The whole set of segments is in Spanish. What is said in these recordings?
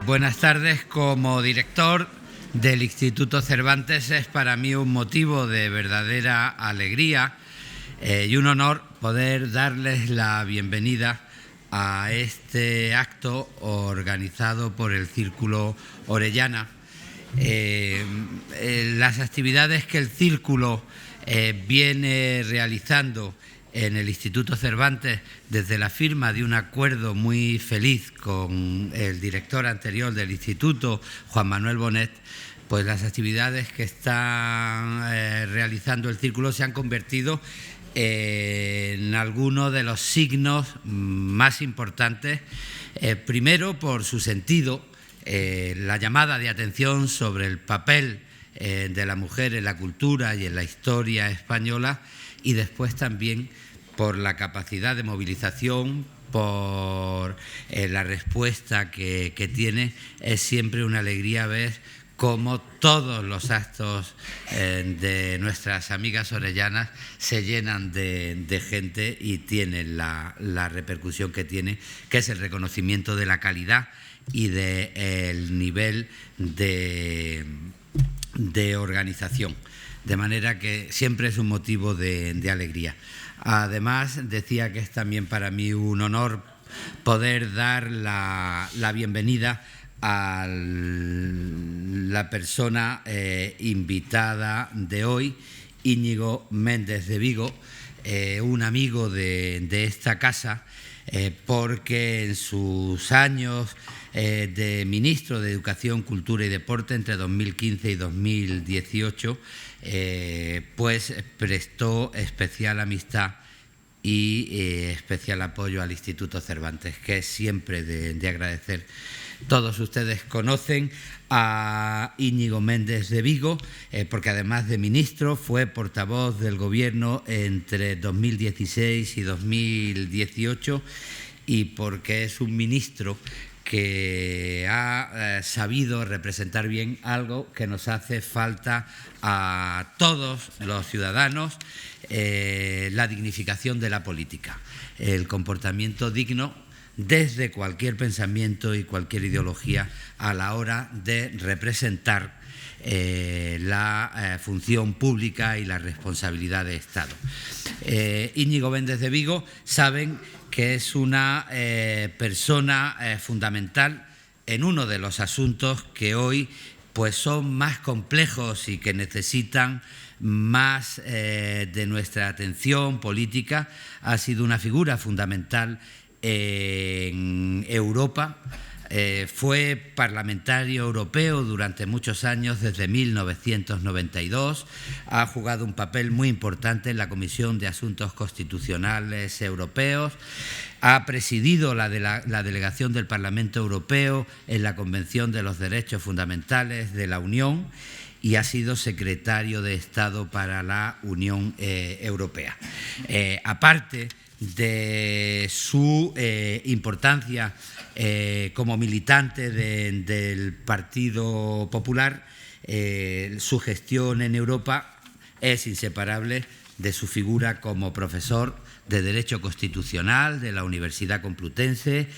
Buenas tardes. Como director del Instituto Cervantes es para mí un motivo de verdadera alegría y un honor poder darles la bienvenida a este acto organizado por el Círculo Orellana. Las actividades que el Círculo viene realizando en el Instituto Cervantes desde la firma de un acuerdo muy feliz con el director anterior del Instituto, Juan Manuel Bonet, pues las actividades que está realizando el Círculo se han convertido en algunos de los signos más importantes, primero por su sentido, la llamada de atención sobre el papel de la mujer en la cultura y en la historia española, y después también por la capacidad de movilización, por la respuesta que tiene. Es siempre una alegría ver cómo todos los actos de nuestras amigas orellanas se llenan de gente y tienen la repercusión que tiene, que es el reconocimiento de la calidad y del nivel de organización. De manera que siempre es un motivo de alegría. Además, decía que es también para mí un honor poder dar la bienvenida a la persona invitada de hoy, Íñigo Méndez de Vigo, un amigo de esta casa, porque en sus años de ministro de Educación, Cultura y Deporte entre 2015 y 2018, pues prestó especial amistad y especial apoyo al Instituto Cervantes, que es siempre de agradecer. Todos ustedes conocen a Íñigo Méndez de Vigo, porque además de ministro fue portavoz del Gobierno entre 2016 y 2018, y porque es un ministro que ha sabido representar bien algo que nos hace falta a todos los ciudadanos, la dignificación de la política, el comportamiento digno desde cualquier pensamiento y cualquier ideología a la hora de representar la función pública y la responsabilidad de Estado. Íñigo Méndez de Vigo, saben que es una persona fundamental en uno de los asuntos que hoy pues son más complejos y que necesitan más de nuestra atención política. Ha sido una figura fundamental en Europa. Fue parlamentario europeo durante muchos años, desde 1992. Ha jugado un papel muy importante en la Comisión de Asuntos Constitucionales Europeos. Ha presidido la delegación del Parlamento Europeo en la Convención de los Derechos Fundamentales de la Unión y ha sido secretario de Estado para la Unión Europea. Aparte de su importancia como militante del Partido Popular, su gestión en Europa es inseparable de su figura como profesor de Derecho Constitucional de la Universidad Complutense,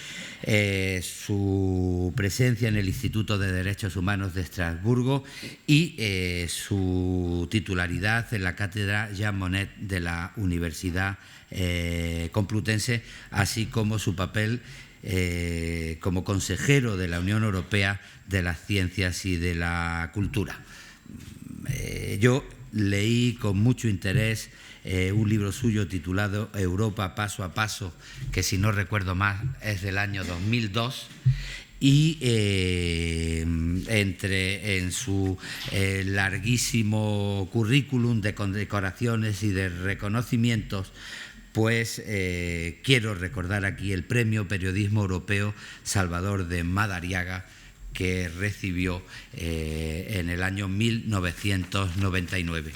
su presencia en el Instituto de Derechos Humanos de Estrasburgo y su titularidad en la Cátedra Jean Monnet de la Universidad Complutense, así como su papel como consejero de la Unión Europea de las Ciencias y de la Cultura. Yo leí con mucho interés un libro suyo titulado Europa paso a paso, que si no recuerdo mal es del año 2002, y en su larguísimo currículum de condecoraciones y de reconocimientos, pues quiero recordar aquí el Premio Periodismo Europeo Salvador de Madariaga, que recibió en el año 1999.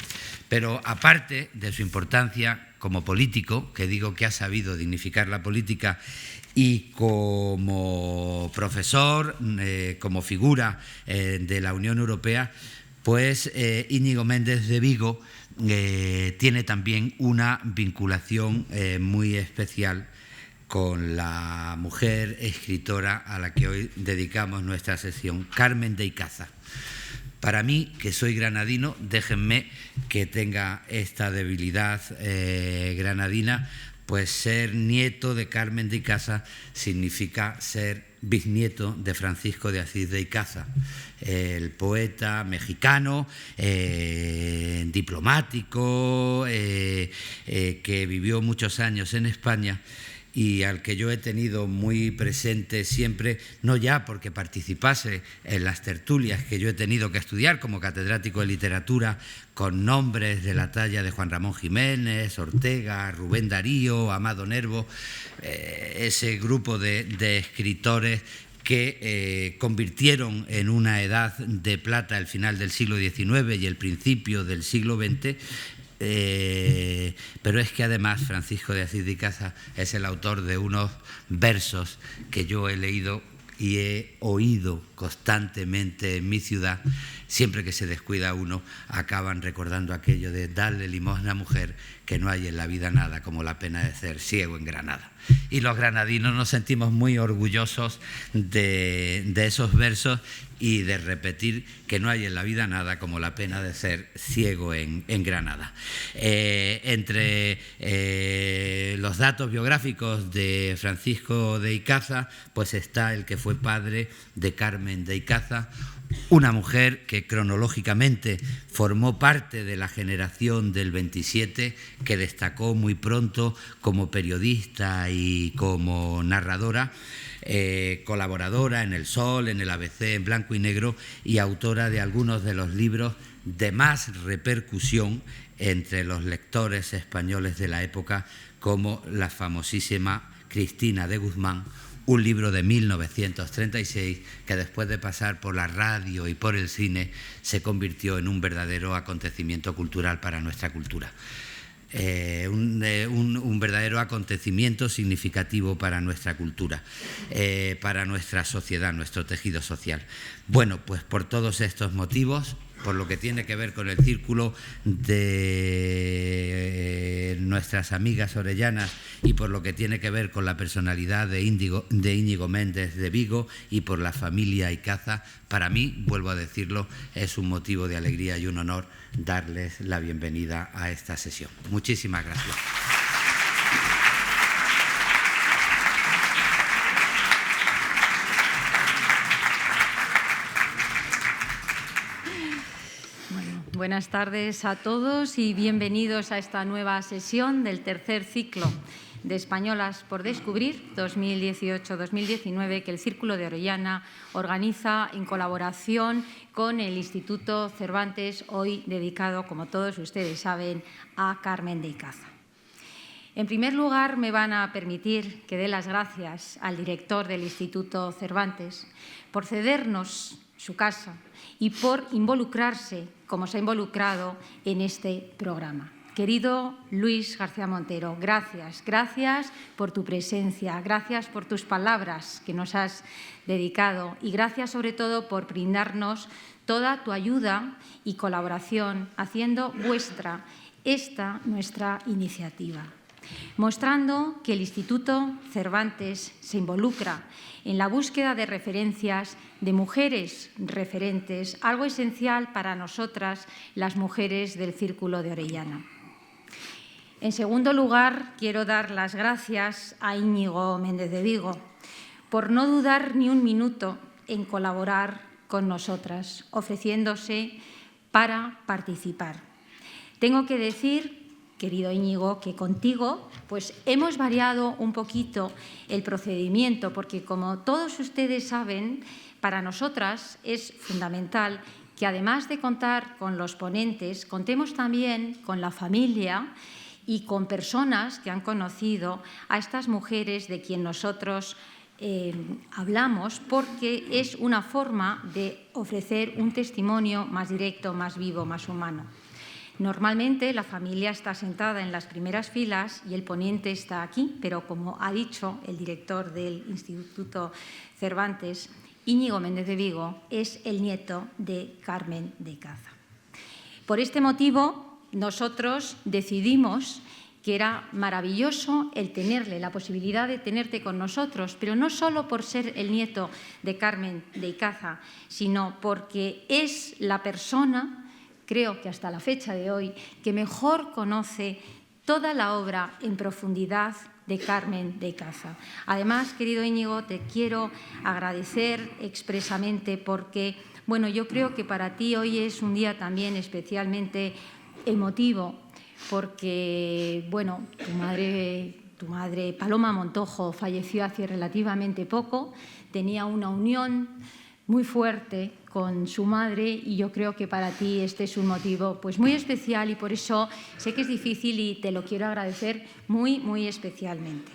Pero aparte de su importancia como político, que digo que ha sabido dignificar la política, y como profesor, como figura de la Unión Europea, pues Íñigo Méndez de Vigo tiene también una vinculación muy especial con la mujer escritora a la que hoy dedicamos nuestra sesión, Carmen de Icaza. Para mí, que soy granadino, déjenme que tenga esta debilidad granadina, pues ser nieto de Carmen de Icaza significa ser bisnieto de Francisco de Asís de Icaza, el poeta mexicano, diplomático, que vivió muchos años en España y al que yo he tenido muy presente siempre, no ya porque participase en las tertulias que yo he tenido que estudiar como catedrático de literatura, con nombres de la talla de Juan Ramón Jiménez, Ortega, Rubén Darío, Amado Nervo, ese grupo de escritores que convirtieron en una edad de plata el final del siglo XIX y el principio del siglo XX. Pero es que además Francisco de Asís de Icaza es el autor de unos versos que yo he leído y he oído constantemente en mi ciudad. Siempre que se descuida uno, acaban recordando aquello de darle limosna a mujer, que no hay en la vida nada como la pena de ser ciego en Granada. Y los granadinos nos sentimos muy orgullosos de esos versos y de repetir que no hay en la vida nada como la pena de ser ciego en Granada. Entre los datos biográficos de Francisco de Icaza, pues está el que fue padre de Carmen de Icaza, una mujer que cronológicamente formó parte de la generación del 27, que destacó muy pronto como periodista y como narradora, colaboradora en El Sol, en el ABC, en Blanco y Negro, y autora de algunos de los libros de más repercusión entre los lectores españoles de la época, como la famosísima Cristina de Guzmán, un libro de 1936 que después de pasar por la radio y por el cine se convirtió en un verdadero acontecimiento cultural para nuestra cultura. Un verdadero acontecimiento significativo para nuestra cultura, para nuestra sociedad, nuestro tejido social. Bueno, pues por todos estos motivos, por lo que tiene que ver con el círculo de nuestras amigas orellanas y por lo que tiene que ver con la personalidad de Íñigo Méndez de Vigo y por la familia Icaza, para mí, vuelvo a decirlo, es un motivo de alegría y un honor darles la bienvenida a esta sesión. Muchísimas gracias. Buenas tardes a todos y bienvenidos a esta nueva sesión del tercer ciclo de Españolas por Descubrir 2018-2019 que el Círculo de Orellana organiza en colaboración con el Instituto Cervantes, hoy dedicado, como todos ustedes saben, a Carmen de Icaza. En primer lugar, me van a permitir que dé las gracias al director del Instituto Cervantes por cedernos su casa y por involucrarse, como se ha involucrado en este programa. Querido Luis García Montero, gracias. Gracias por tu presencia, gracias por tus palabras que nos has dedicado y gracias sobre todo por brindarnos toda tu ayuda y colaboración haciendo vuestra esta nuestra iniciativa, mostrando que el Instituto Cervantes se involucra en la búsqueda de referencias de mujeres referentes, algo esencial para nosotras, las mujeres del Círculo de Orellana. En segundo lugar, quiero dar las gracias a Íñigo Méndez de Vigo por no dudar ni un minuto en colaborar con nosotras, ofreciéndose para participar. Tengo que decir, querido Íñigo, que contigo pues hemos variado un poquito el procedimiento porque, como todos ustedes saben, para nosotras es fundamental que, además de contar con los ponentes, contemos también con la familia y con personas que han conocido a estas mujeres de quien nosotros hablamos, porque es una forma de ofrecer un testimonio más directo, más vivo, más humano. Normalmente la familia está sentada en las primeras filas y el ponente está aquí, pero como ha dicho el director del Instituto Cervantes, Íñigo Méndez de Vigo es el nieto de Carmen de Icaza. Por este motivo, nosotros decidimos que era maravilloso el tenerle, la posibilidad de tenerte con nosotros, pero no solo por ser el nieto de Carmen de Icaza, sino porque es la persona, creo que hasta la fecha de hoy, que mejor conoce toda la obra en profundidad de Carmen de Icaza. Además, querido Íñigo, te quiero agradecer expresamente porque, bueno, yo creo que para ti hoy es un día también especialmente emotivo, porque, bueno, tu madre Paloma Montojo falleció hace relativamente poco, tenía una unión muy fuerte con su madre y yo creo que para ti este es un motivo pues muy especial y por eso sé que es difícil y te lo quiero agradecer muy, muy especialmente.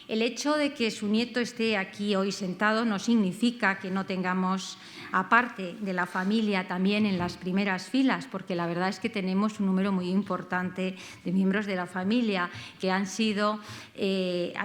El hecho de que su nieto esté aquí hoy sentado no significa que no tengamos, aparte de la familia, también en las primeras filas, porque la verdad es que tenemos un número muy importante de miembros de la familia que han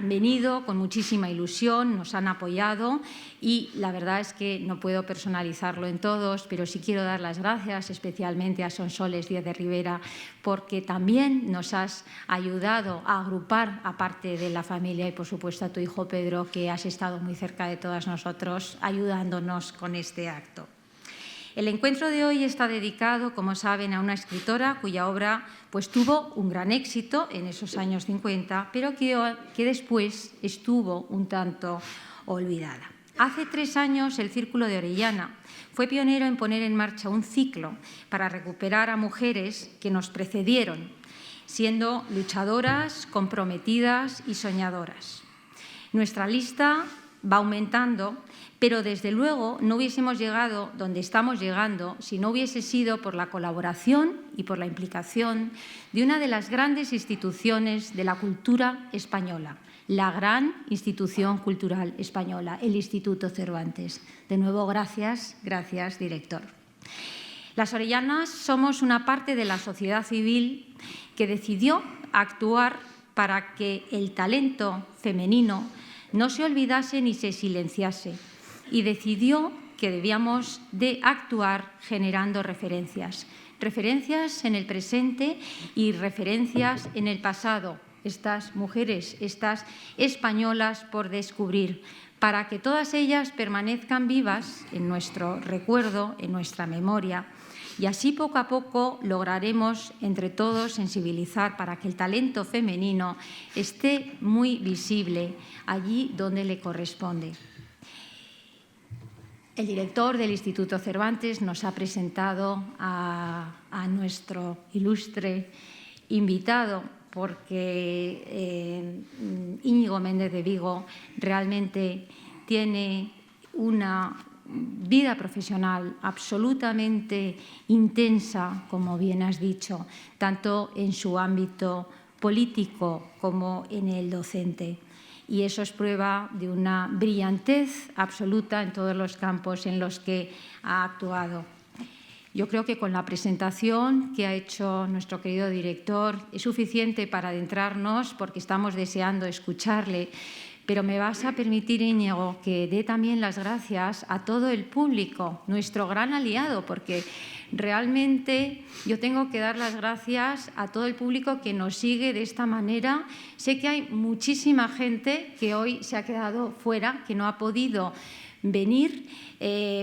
venido con muchísima ilusión, nos han apoyado y la verdad es que no puedo personalizarlo en todos, pero sí quiero dar las gracias especialmente a Sonsoles Díaz de Rivera porque también nos has ayudado a agrupar aparte de la familia y por supuesto a tu hijo Pedro, que has estado muy cerca de todos nosotros ayudándonos con este acto. El encuentro de hoy está dedicado, como saben, a una escritora cuya obra pues, tuvo un gran éxito en esos años 50, pero que después estuvo un tanto olvidada. Hace 3 años el Círculo de Orellana fue pionero en poner en marcha un ciclo para recuperar a mujeres que nos precedieron, siendo luchadoras, comprometidas y soñadoras. Nuestra lista va aumentando, pero desde luego no hubiésemos llegado donde estamos llegando si no hubiese sido por la colaboración y por la implicación de una de las grandes instituciones de la cultura española, la gran institución cultural española, el Instituto Cervantes. De nuevo, gracias, director. Las orellanas somos una parte de la sociedad civil que decidió actuar para que el talento femenino no se olvidase ni se silenciase y decidió que debíamos de actuar generando referencias en el presente y referencias en el pasado. Estas mujeres, estas españolas por descubrir, para que todas ellas permanezcan vivas en nuestro recuerdo, en nuestra memoria. Y así poco a poco lograremos entre todos sensibilizar para que el talento femenino esté muy visible allí donde le corresponde. El director del Instituto Cervantes nos ha presentado a nuestro ilustre invitado porque Íñigo Méndez de Vigo realmente tiene una vida profesional absolutamente intensa, como bien has dicho, tanto en su ámbito político como en el docente. Y eso es prueba de una brillantez absoluta en todos los campos en los que ha actuado. Yo creo que con la presentación que ha hecho nuestro querido director es suficiente para adentrarnos porque estamos deseando escucharle. Pero me vas a permitir, Íñigo, que dé también las gracias a todo el público, nuestro gran aliado, porque realmente yo tengo que dar las gracias a todo el público que nos sigue de esta manera. Sé que hay muchísima gente que hoy se ha quedado fuera, que no ha podido venir,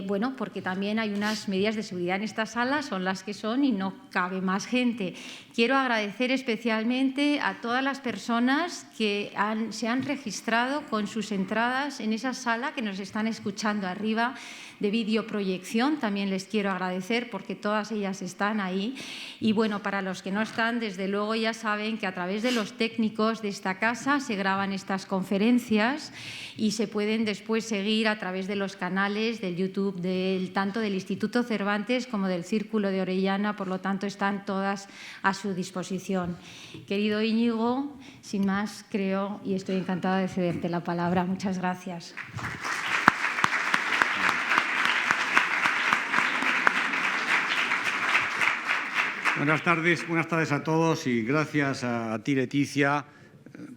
bueno, porque también hay unas medidas de seguridad en esta sala, son las que son y no cabe más gente. Quiero agradecer especialmente a todas las personas que se han registrado con sus entradas en esa sala que nos están escuchando arriba de videoproyección. También les quiero agradecer porque todas ellas están ahí. Y bueno, para los que no están, desde luego ya saben que a través de los técnicos de esta casa se graban estas conferencias y se pueden después seguir a través de los canales del YouTube tanto del Instituto Cervantes como del Círculo de Orellana, por lo tanto están todas a su disposición. Querido Íñigo, sin más creo y estoy encantada de cederte la palabra. Muchas gracias. Buenas tardes a todos y gracias a ti, Leticia,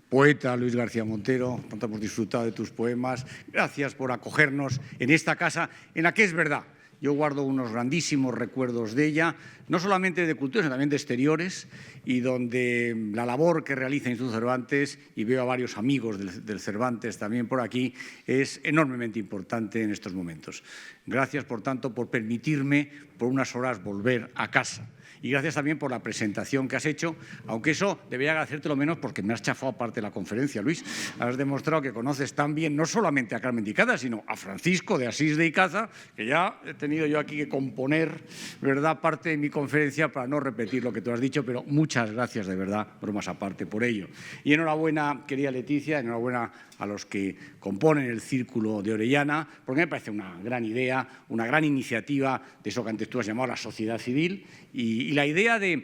poeta Luis García Montero, tanto hemos disfrutado de tus poemas. Gracias por acogernos en esta casa, en la que es verdad yo guardo unos grandísimos recuerdos de ella, no solamente de cultura, sino también de exteriores, y donde la labor que realiza Instituto Cervantes, y veo a varios amigos del Cervantes también por aquí, es enormemente importante en estos momentos. Gracias, por tanto, por permitirme por unas horas volver a casa. Y gracias también por la presentación que has hecho, aunque eso debería agradecértelo menos porque me has chafado parte de la conferencia, Luis. Has demostrado que conoces tan bien no solamente a Carmen de Icaza, sino a Francisco de Asís de Icaza, que ya he tenido yo aquí que componer, ¿verdad?, parte de mi conferencia para no repetir lo que tú has dicho, pero muchas gracias de verdad, bromas aparte, por ello. Y enhorabuena, querida Leticia, enhorabuena a los que componen el Círculo de Orellana, porque me parece una gran idea, una gran iniciativa de eso que antes tú has llamado la sociedad civil, y la idea de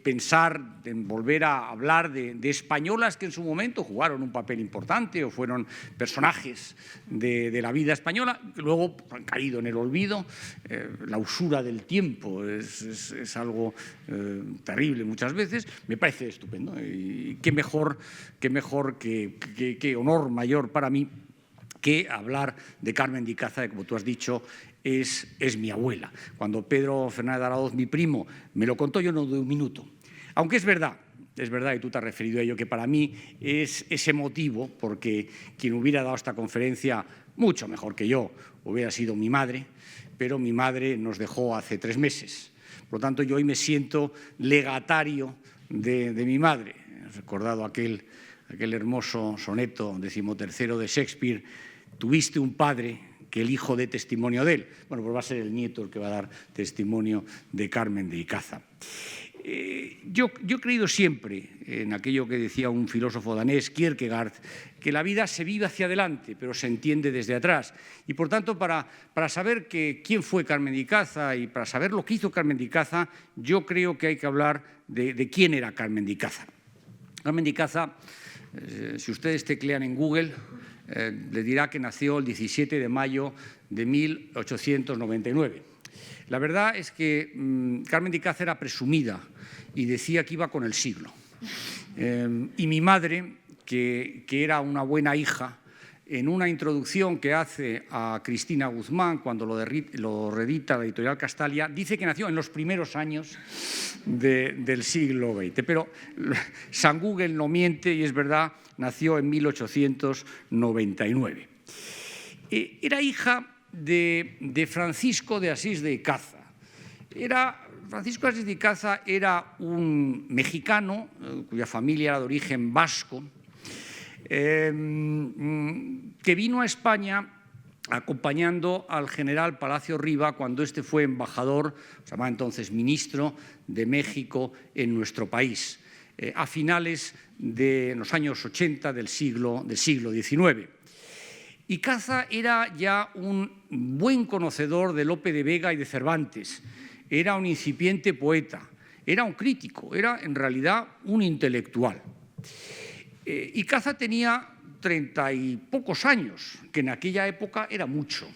pensar, de volver a hablar de españolas que en su momento jugaron un papel importante o fueron personajes de la vida española, que luego han caído en el olvido. La usura del tiempo es algo terrible muchas veces. Me parece estupendo. Y qué mejor, qué honor mayor para mí que hablar de Carmen de Icaza, que, como tú has dicho, es mi abuela. Cuando Pedro Fernández de Araoz, mi primo, me lo contó, yo no doy un minuto. Aunque es verdad, y tú te has referido a ello, que para mí es emotivo, porque quien hubiera dado esta conferencia mucho mejor que yo hubiera sido mi madre, pero mi madre nos dejó hace 3 meses. Por lo tanto, yo hoy me siento legatario de mi madre. He recordado aquel hermoso soneto 13º de Shakespeare: tuviste un padre, que el hijo dé testimonio de él. Bueno, pues va a ser el nieto el que va a dar testimonio de Carmen de Icaza. Yo he creído siempre en aquello que decía un filósofo danés, Kierkegaard, que la vida se vive hacia adelante, pero se entiende desde atrás. Y, por tanto, para saber quién fue Carmen de Icaza y para saber lo que hizo Carmen de Icaza, yo creo que hay que hablar de quién era Carmen de Icaza. Carmen de Icaza, si ustedes teclean en Google, le dirá que nació el 17 de mayo de 1899. La verdad es que Carmen de Icaza era presumida y decía que iba con el siglo. Y mi madre, que era una buena hija, en una introducción que hace a Cristina Guzmán cuando lo reedita la editorial Castalia, dice que nació en los primeros años del siglo XX. Pero San Google no miente y es verdad, nació en 1899. Era hija de Francisco de Asís de Icaza. Francisco de Asís de Icaza era un mexicano cuya familia era de origen vasco, que vino a España acompañando al general Palacio Riba cuando este fue embajador, se llamaba entonces ministro de México en nuestro país, a finales de los años 80 del siglo XIX. Icaza era ya un buen conocedor de Lope de Vega y de Cervantes, era un incipiente poeta, era un crítico, era en realidad un intelectual. Icaza tenía 30 y pocos años, que en aquella época era mucho,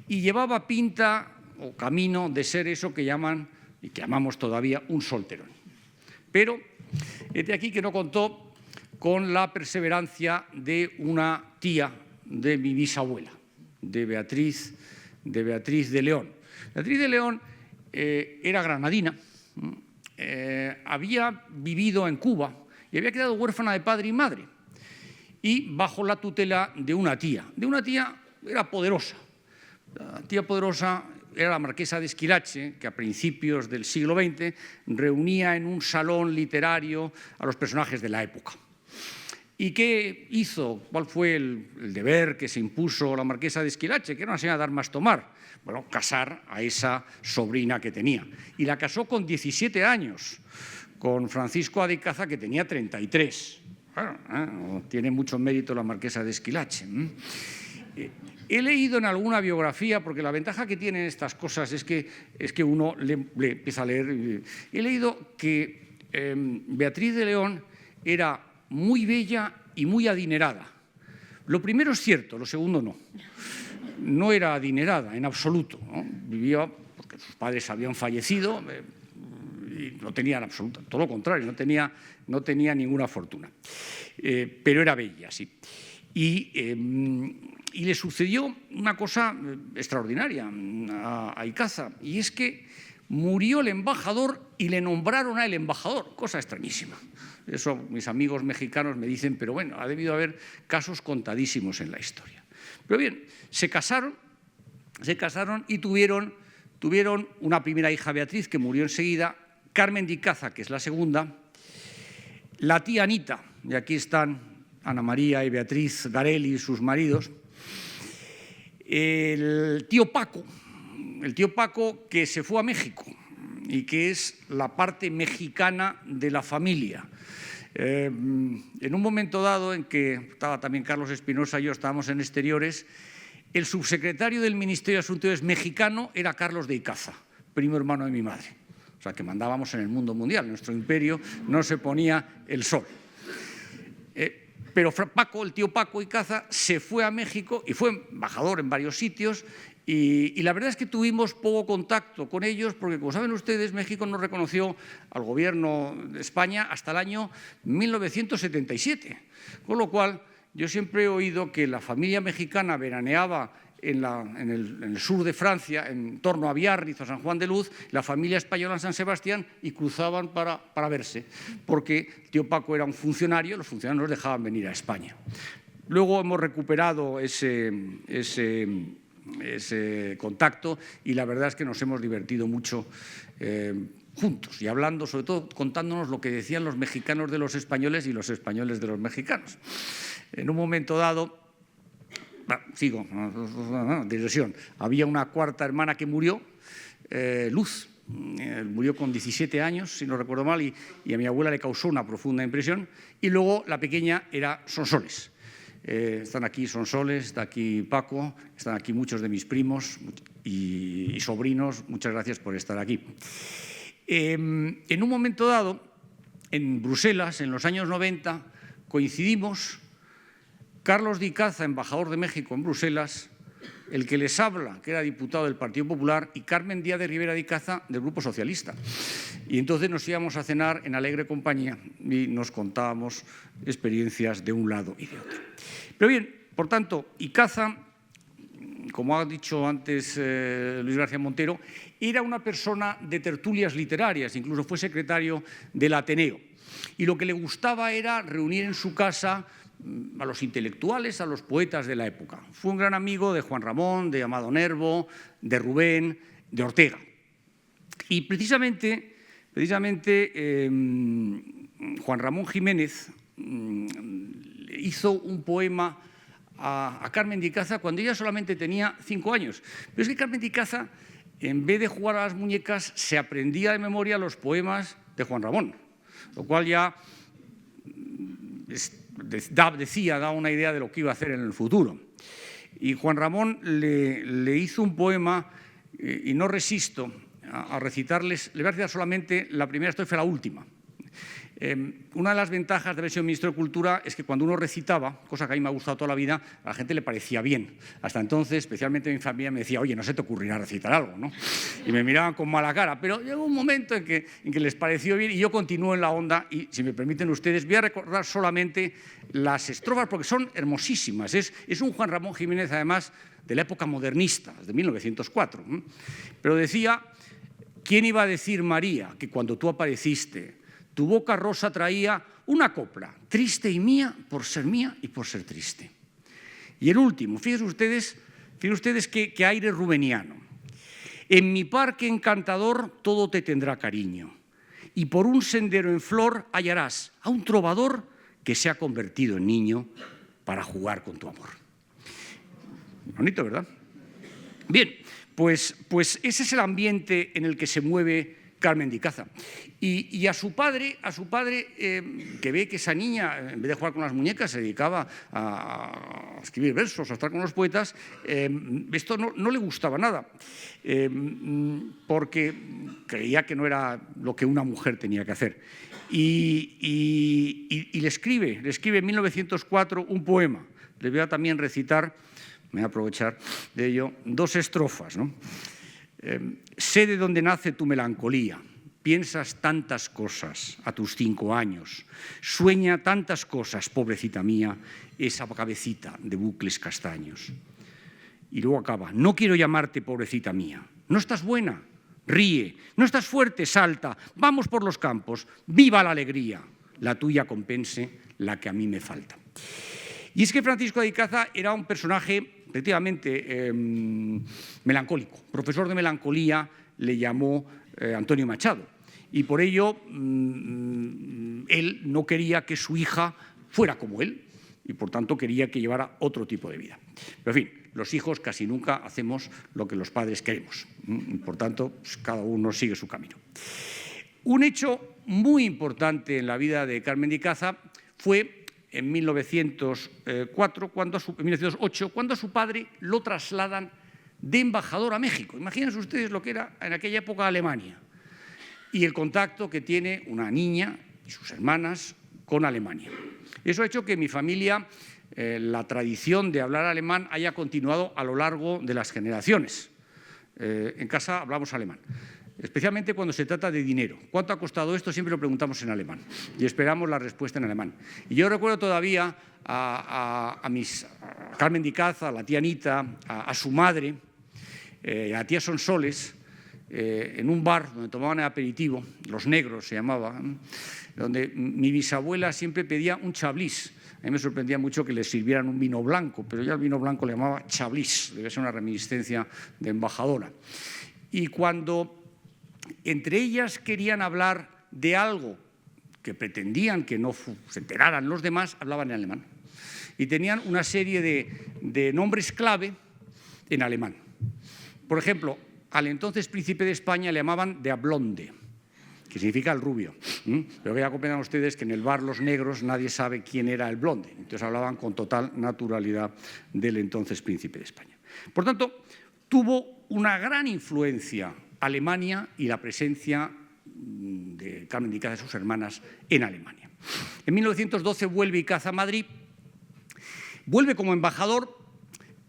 y llevaba pinta o camino de ser eso que llaman, y que llamamos todavía, un solterón. Pero es de aquí que no contó con la perseverancia de una tía de mi bisabuela, de Beatriz de León. Beatriz de León era granadina, había vivido en Cuba y había quedado huérfana de padre y madre, y bajo la tutela de una tía. Era poderosa. La tía poderosa era la marquesa de Esquilache, que a principios del siglo XX reunía en un salón literario a los personajes de la época. ¿Y qué hizo? ¿Cuál fue el deber que se impuso la marquesa de Esquilache, que era una señora de armas tomar? Bueno, casar a esa sobrina que tenía. Y la casó con 17 años, con Francisco de Icaza, que tenía 33. Bueno, tiene mucho mérito la marquesa de Esquilache. He leído en alguna biografía, porque la ventaja que tienen estas cosas es que uno le empieza a leer. He leído que Beatriz de León era muy bella y muy adinerada. Lo primero es cierto, lo segundo no. No era adinerada en absoluto, ¿no? Vivía porque sus padres habían fallecido y no tenía en absoluto, todo lo contrario, no tenía ninguna fortuna. Pero era bella, sí. Y Y le sucedió una cosa extraordinaria a Icaza, y es que murió el embajador y le nombraron a él embajador, cosa extrañísima. Eso mis amigos mexicanos me dicen, pero bueno, ha debido haber casos contadísimos en la historia. Pero bien, se casaron y tuvieron una primera hija, Beatriz, que murió enseguida, Carmen de Icaza, que es la segunda, la tía Anita, y aquí están Ana María y Beatriz Garelli, sus maridos, el tío Paco que se fue a México y que es la parte mexicana de la familia. En un momento dado en que estaba también Carlos Espinosa y yo estábamos en exteriores, el subsecretario del Ministerio de Asuntos mexicano era Carlos de Icaza, primo hermano de mi madre. O sea, que mandábamos en el mundo mundial. Nuestro imperio no se ponía el sol. Pero Paco, el tío Paco Icaza, se fue a México y fue embajador en varios sitios. Y la verdad es que tuvimos poco contacto con ellos porque, como saben ustedes, México no reconoció al gobierno de España hasta el año 1977. Con lo cual, yo siempre he oído que la familia mexicana veraneaba en el sur de Francia, en torno a Biarritz o San Juan de Luz, la familia española en San Sebastián, y cruzaban para verse, porque tío Paco era un funcionario, los funcionarios nos dejaban venir a España. Luego hemos recuperado ese contacto y la verdad es que nos hemos divertido mucho juntos y hablando, sobre todo contándonos lo que decían los mexicanos de los españoles y los españoles de los mexicanos. En un momento dado, digresión, había una cuarta hermana que murió, Luz, murió con 17 años, si no recuerdo mal, y a mi abuela le causó una profunda impresión, y luego la pequeña era Sonsoles. Están aquí Sonsoles, está aquí Paco, están aquí muchos de mis primos y sobrinos, muchas gracias por estar aquí. En un momento dado, en Bruselas, en los años 90, coincidimos Carlos de Icaza, embajador de México en Bruselas, el que les habla, que era diputado del Partido Popular, y Carmen Díaz de Rivera de Icaza, del Grupo Socialista. Y entonces nos íbamos a cenar en alegre compañía y nos contábamos experiencias de un lado y de otro. Pero bien, por tanto, Icaza, como ha dicho antes Luis García Montero, era una persona de tertulias literarias, incluso fue secretario del Ateneo. Y lo que le gustaba era reunir en su casa a los intelectuales, a los poetas de la época. Fue un gran amigo de Juan Ramón, de Amado Nervo, de Rubén, de Ortega. Y precisamente Juan Ramón Jiménez hizo un poema a Carmen de Icaza cuando ella solamente tenía 5 años. Pero es que Carmen de Icaza, en vez de jugar a las muñecas, se aprendía de memoria los poemas de Juan Ramón, lo cual ya da una idea de lo que iba a hacer en el futuro. Y Juan Ramón le hizo un poema, y no resisto a recitarles, le voy a recitar solamente la primera estrofa, la última. Una de las ventajas de haber sido ministro de Cultura es que cuando uno recitaba, cosa que a mí me ha gustado toda la vida, a la gente le parecía bien. Hasta entonces, especialmente mi familia me decía, oye, no se te ocurrirá recitar algo, ¿no? Y me miraban con mala cara, pero llegó un momento en que les pareció bien y yo continúo en la onda y, si me permiten ustedes, voy a recordar solamente las estrofas porque son hermosísimas. Es un Juan Ramón Jiménez, además, de la época modernista, de 1904. Pero decía, ¿quién iba a decir, María, que cuando tú apareciste tu boca rosa traía una copla, triste y mía por ser mía y por ser triste? Y el último, fíjense ustedes qué aire rubeniano. En mi parque encantador todo te tendrá cariño, y por un sendero en flor hallarás a un trovador que se ha convertido en niño para jugar con tu amor. Bonito, ¿verdad? Bien, pues ese es el ambiente en el que se mueve Carmen de Icaza. Y a su padre, que ve que esa niña, en vez de jugar con las muñecas, se dedicaba a escribir versos, a estar con los poetas, esto no le gustaba nada, porque creía que no era lo que una mujer tenía que hacer. Y le escribe en 1904 un poema. Le voy a también recitar, me voy a aprovechar de ello, 2 estrofas, ¿no? Sé de dónde nace tu melancolía, piensas tantas cosas a tus 5 años, sueña tantas cosas, pobrecita mía, esa cabecita de bucles castaños. Y luego acaba, no quiero llamarte pobrecita mía, no estás buena, ríe, no estás fuerte, salta, vamos por los campos, viva la alegría, la tuya compense la que a mí me falta. Y es que Francisco de Icaza era un personaje, efectivamente, melancólico. Profesor de melancolía le llamó Antonio Machado. Y por ello, él no quería que su hija fuera como él. Y por tanto quería que llevara otro tipo de vida. Pero en fin, los hijos casi nunca hacemos lo que los padres queremos. Y por tanto, pues, cada uno sigue su camino. Un hecho muy importante en la vida de Carmen de Icaza fue en 1908, cuando a su padre lo trasladan de embajador a México. Imagínense ustedes lo que era en aquella época Alemania y el contacto que tiene una niña y sus hermanas con Alemania. Eso ha hecho que mi familia, la tradición de hablar alemán haya continuado a lo largo de las generaciones. En casa hablamos alemán, especialmente cuando se trata de dinero. ¿Cuánto ha costado esto? Siempre lo preguntamos en alemán y esperamos la respuesta en alemán. Y yo recuerdo todavía a Carmen de Icaza, a la tía Anita, a su madre, a la tía Sonsoles, en un bar donde tomaban el aperitivo, Los Negros se llamaba, donde mi bisabuela siempre pedía un chablis. A mí me sorprendía mucho que les sirvieran un vino blanco, pero ya el vino blanco le llamaba chablis, debe ser una reminiscencia de embajadora. Y cuando entre ellas querían hablar de algo que pretendían que no se enteraran los demás, hablaban en alemán. Y tenían una serie de nombres clave en alemán. Por ejemplo, al entonces príncipe de España le llamaban der Blonde, que significa el rubio. Pero ya comprendan ustedes que en el bar Los Negros nadie sabe quién era el blonde. Entonces hablaban con total naturalidad del entonces príncipe de España. Por tanto, tuvo una gran influencia Alemania y la presencia de Carmen de Icaza y sus hermanas en Alemania. En 1912 vuelve Icaza a Madrid, vuelve como embajador,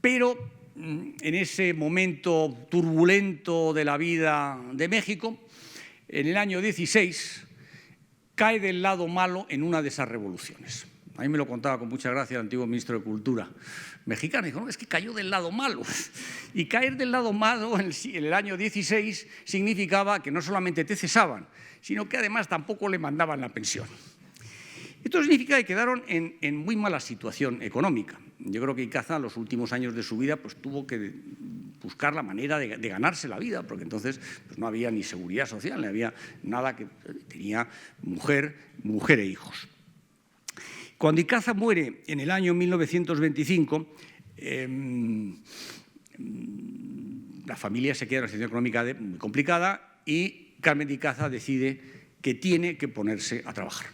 pero en ese momento turbulento de la vida de México, en el año 16, cae del lado malo en una de esas revoluciones. A mí me lo contaba con mucha gracia el antiguo ministro de Cultura mexicano. Dijo, no, es que cayó del lado malo. Y caer del lado malo en el año 16 significaba que no solamente te cesaban, sino que además tampoco le mandaban la pensión. Esto significa que quedaron en muy mala situación económica. Yo creo que Icaza, en los últimos años de su vida, pues tuvo que buscar la manera de ganarse la vida, porque entonces pues, no había ni seguridad social, ni había nada, que tenía mujer e hijos. Cuando Icaza muere en el año 1925, la familia se queda en una situación económica muy complicada y Carmen de Icaza decide que tiene que ponerse a trabajar.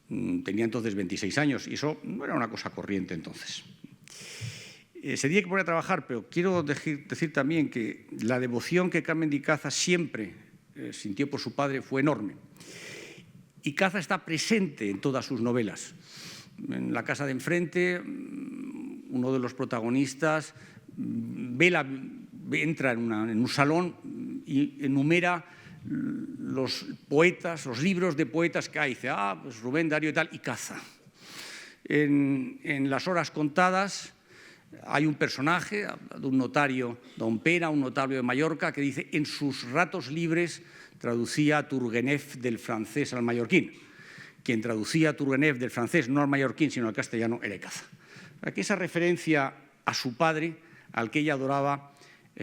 Tenía entonces 26 años y eso no era una cosa corriente entonces. Se tenía que poner a trabajar, pero quiero decir también que la devoción que Carmen de Icaza siempre sintió por su padre fue enorme. Icaza está presente en todas sus novelas. En La casa de enfrente, uno de los protagonistas entra en un salón y enumera los poetas, los libros de poetas que hay. Dice, pues Rubén Darío y tal, Icaza. En Las horas contadas hay un personaje, de un notario, don Pera, un notario de Mallorca, que dice, en sus ratos libres traducía Turgenev del francés al mallorquín. Quien traducía Turgenev del francés no al mallorquín, sino al castellano, era Icaza. Aquí esa referencia a su padre, al que ella adoraba,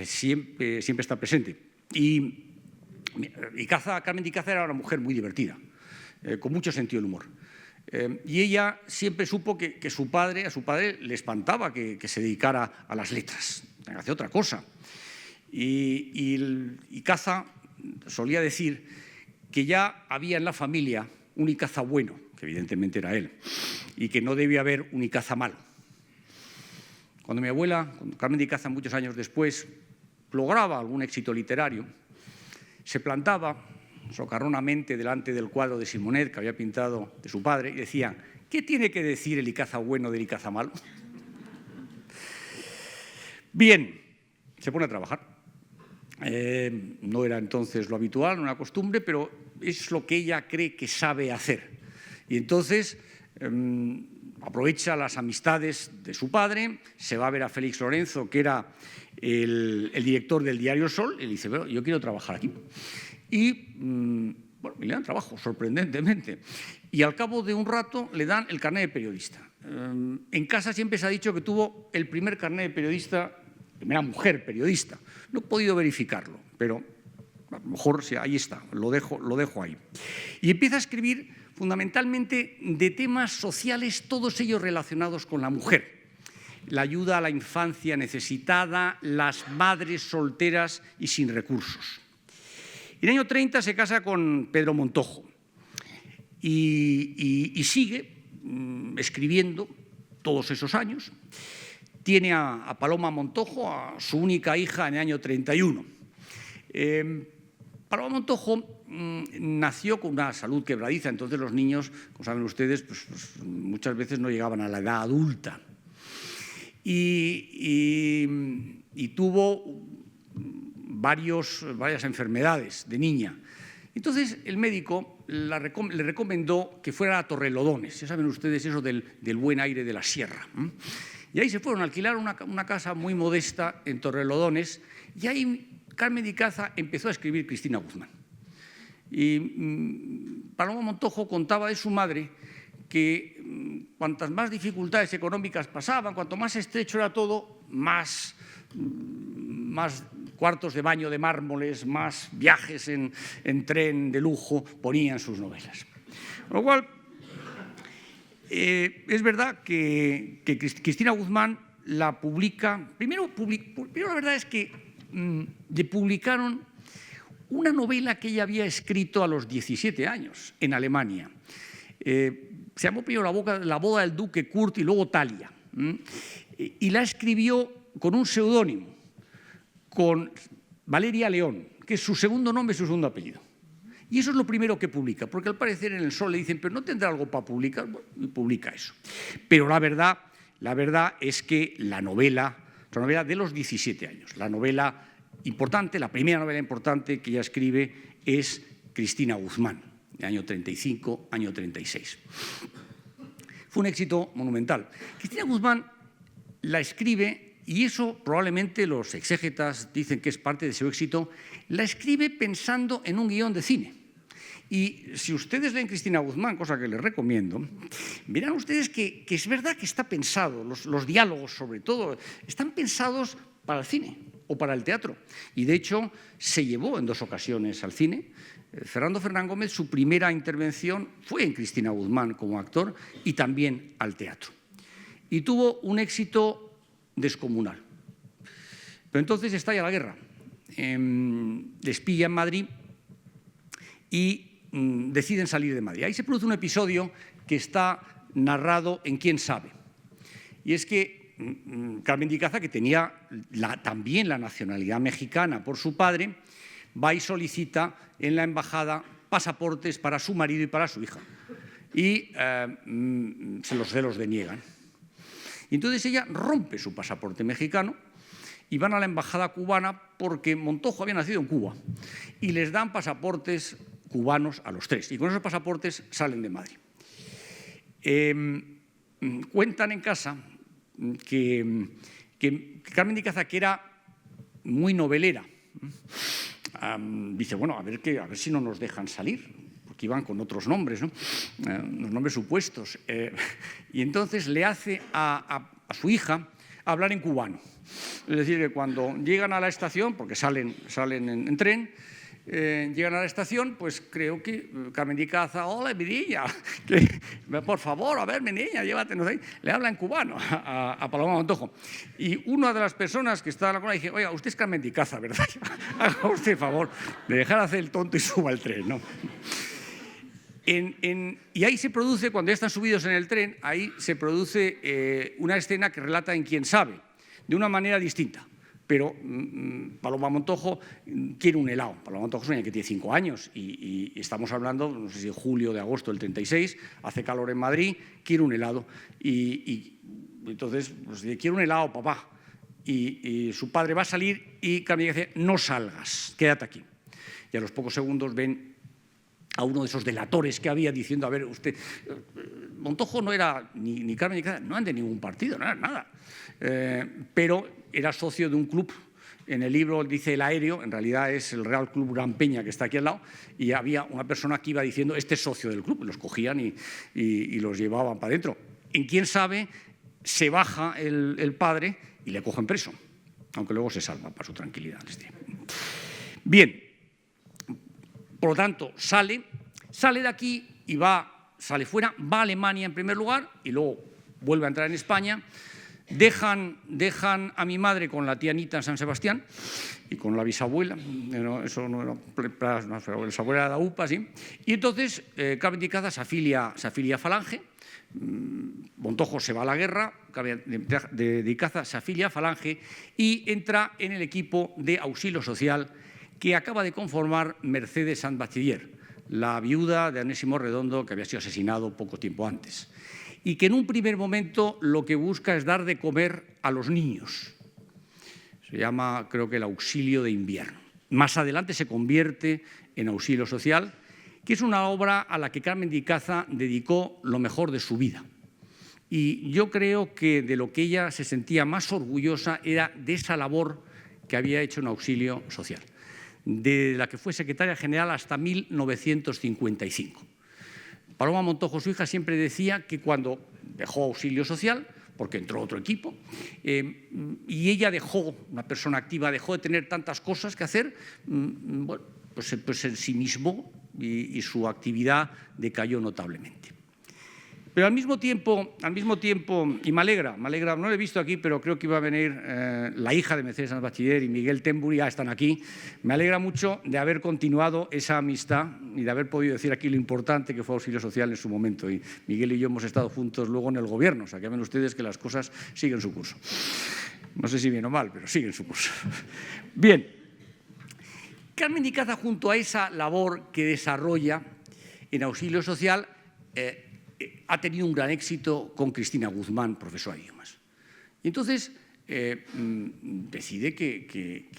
siempre está presente. Y Carmen de Icaza era una mujer muy divertida, con mucho sentido del humor. Y ella siempre supo que a su padre le espantaba que se dedicara a las letras, a hacer otra cosa. Y Icaza solía decir que ya había en la familia un Icaza bueno, que evidentemente era él, y que no debía haber un Icaza malo. Cuando mi abuela, Carmen de Icaza, muchos años después, lograba algún éxito literario, se plantaba socarronamente delante del cuadro de Simonet que había pintado de su padre y decía, ¿qué tiene que decir el Icaza bueno del Icaza malo? Bien, se pone a trabajar. No era entonces lo habitual, una costumbre, pero es lo que ella cree que sabe hacer. Y entonces aprovecha las amistades de su padre, se va a ver a Félix Lorenzo, que era el director del diario El Sol, y le dice, bueno, yo quiero trabajar aquí. Y bueno, le dan trabajo, sorprendentemente. Y al cabo de un rato le dan el carnet de periodista. En casa siempre se ha dicho que tuvo el primer carnet de periodista, primera mujer periodista. No he podido verificarlo, pero a lo mejor sí, ahí está, lo dejo ahí. Y empieza a escribir fundamentalmente de temas sociales, todos ellos relacionados con la mujer. La ayuda a la infancia necesitada, las madres solteras y sin recursos. En el año 30 se casa con Pedro Montojo y sigue escribiendo todos esos años. Tiene a Paloma Montojo, a su única hija, en el año 31. Paloma Montojo nació con una salud quebradiza, entonces los niños, como saben ustedes, pues muchas veces no llegaban a la edad adulta. Y tuvo varias enfermedades de niña. Entonces el médico le recomendó que fuera a Torrelodones. Ya saben ustedes eso del buen aire de la sierra. Y ahí se fueron a alquilar una casa muy modesta en Torrelodones, y ahí Carmen de Icaza empezó a escribir Cristina Guzmán. Y Paloma Montojo contaba de su madre que cuantas más dificultades económicas pasaban, cuanto más estrecho era todo, más cuartos de baño de mármoles, más viajes en tren de lujo ponían sus novelas. Con lo cual, es verdad que Cristina Guzmán la publica. Primero la verdad es que le publicaron una novela que ella había escrito a los 17 años en Alemania. Se llamó primero La boda del duque Kurt y luego Talia. Y la escribió con un seudónimo, con Valeria León, que es su segundo nombre y su segundo apellido. Y eso es lo primero que publica, porque al parecer en El Sol le dicen, pero ¿no tendrá algo para publicar? Bueno, y publica eso. Pero la verdad es que la novela de los 17 años, la novela importante, la primera novela importante que ella escribe es Cristina Guzmán, de año 35, año 36. Fue un éxito monumental. Cristina Guzmán la escribe, y eso probablemente los exégetas dicen que es parte de su éxito, la escribe pensando en un guión de cine. Y si ustedes leen Cristina Guzmán, cosa que les recomiendo, verán ustedes que es verdad que está pensado, los diálogos sobre todo, están pensados para el cine o para el teatro. Y de hecho se llevó en 2 ocasiones al cine. Fernando Fernán Gómez, su primera intervención fue en Cristina Guzmán como actor y también al teatro. Y tuvo un éxito descomunal. Pero entonces estalla la guerra. Les pilla en Madrid y deciden salir de Madrid. Ahí se produce un episodio que está narrado en Quién sabe. Y es que Carmen de Icaza, que tenía también la nacionalidad mexicana por su padre, va y solicita en la embajada pasaportes para su marido y para su hija. Y se los deniegan. Y entonces ella rompe su pasaporte mexicano y van a la embajada cubana porque Montojo había nacido en Cuba y les dan pasaportes cubanos a los 3. Y con esos pasaportes salen de Madrid. Cuentan en casa que Carmen de Icaza, que era muy novelera, dice, bueno, a ver si no nos dejan salir, porque iban con otros nombres, ¿no? Los nombres supuestos. Y entonces le hace a su hija hablar en cubano. Es decir, que cuando llegan a la estación, porque salen en tren, llegan a la estación, pues creo que Carmen de Icaza, hola, mi niña, por favor, a ver, mi niña, llévatenos ahí. Le habla en cubano a Paloma Montojo. Y una de las personas que estaba en la cola dice, oiga, usted es Carmen de Icaza, ¿verdad? Haga usted el favor de dejar de hacer el tonto y suba al tren, ¿no? Y ahí se produce, cuando ya están subidos en el tren, ahí se produce una escena que relata en Quién sabe, de una manera distinta. Pero Paloma Montojo quiere un helado. Paloma Montojo es una niña que tiene 5 años y estamos hablando, no sé si de julio o de agosto del 36, hace calor en Madrid, quiere un helado. Y entonces, pues, quiere un helado, papá. y su padre va a salir y Carmen dice: no salgas, quédate aquí. Y a los pocos segundos ven a uno de esos delatores que había diciendo: a ver, usted, Montojo no era ni Carmen ni Casa, no eran de ningún partido, no era nada, pero era socio de un club. En el libro dice El Aéreo, en realidad es el Real Club Gran Peña, que está aquí al lado, y había una persona que iba diciendo: este es socio del club, los cogían y los llevaban para adentro. En quién sabe, se baja el padre y le cogen preso, aunque luego se salva para su tranquilidad. Bien, por lo tanto, sale de aquí y sale fuera, va a Alemania en primer lugar y luego vuelve a entrar en España. Dejan a mi madre con la tía Anita en San Sebastián y con la bisabuela, eso no era, la bisabuela era de UPA, sí. Y entonces Carmen de Icaza se afilia a Falange, Montojo se va a la guerra, Carmen de Icaza se afilia a Falange y entra en el equipo de auxilio social que acaba de conformar Mercedes Sanz Bachiller, la viuda de Onésimo Redondo, que había sido asesinado poco tiempo antes, y que en un primer momento lo que busca es dar de comer a los niños. Se llama, creo que, el auxilio de invierno. Más adelante se convierte en auxilio social, que es una obra a la que Carmen de Icaza dedicó lo mejor de su vida. Y yo creo que de lo que ella se sentía más orgullosa era de esa labor que había hecho en auxilio social, de la que fue secretaria general hasta 1955. Paloma Montojo, su hija, siempre decía que cuando dejó auxilio social, porque entró otro equipo, y ella una persona activa, dejó de tener tantas cosas que hacer, bueno, pues se ensimismó y su actividad decayó notablemente. Pero al mismo tiempo, y me alegra, no lo he visto aquí, pero creo que iba a venir la hija de Mercedes Sanz Bachiller y Miguel Temburi, ya están aquí. Me alegra mucho de haber continuado esa amistad y de haber podido decir aquí lo importante que fue auxilio social en su momento. Y Miguel y yo hemos estado juntos luego en el gobierno, o sea que ven ustedes que las cosas siguen su curso. No sé si bien o mal, pero siguen su curso. Bien, Carmen de Icaza, junto a esa labor que desarrolla en auxilio social, ha tenido un gran éxito con Cristina Guzmán, profesora de idiomas. Y entonces decide que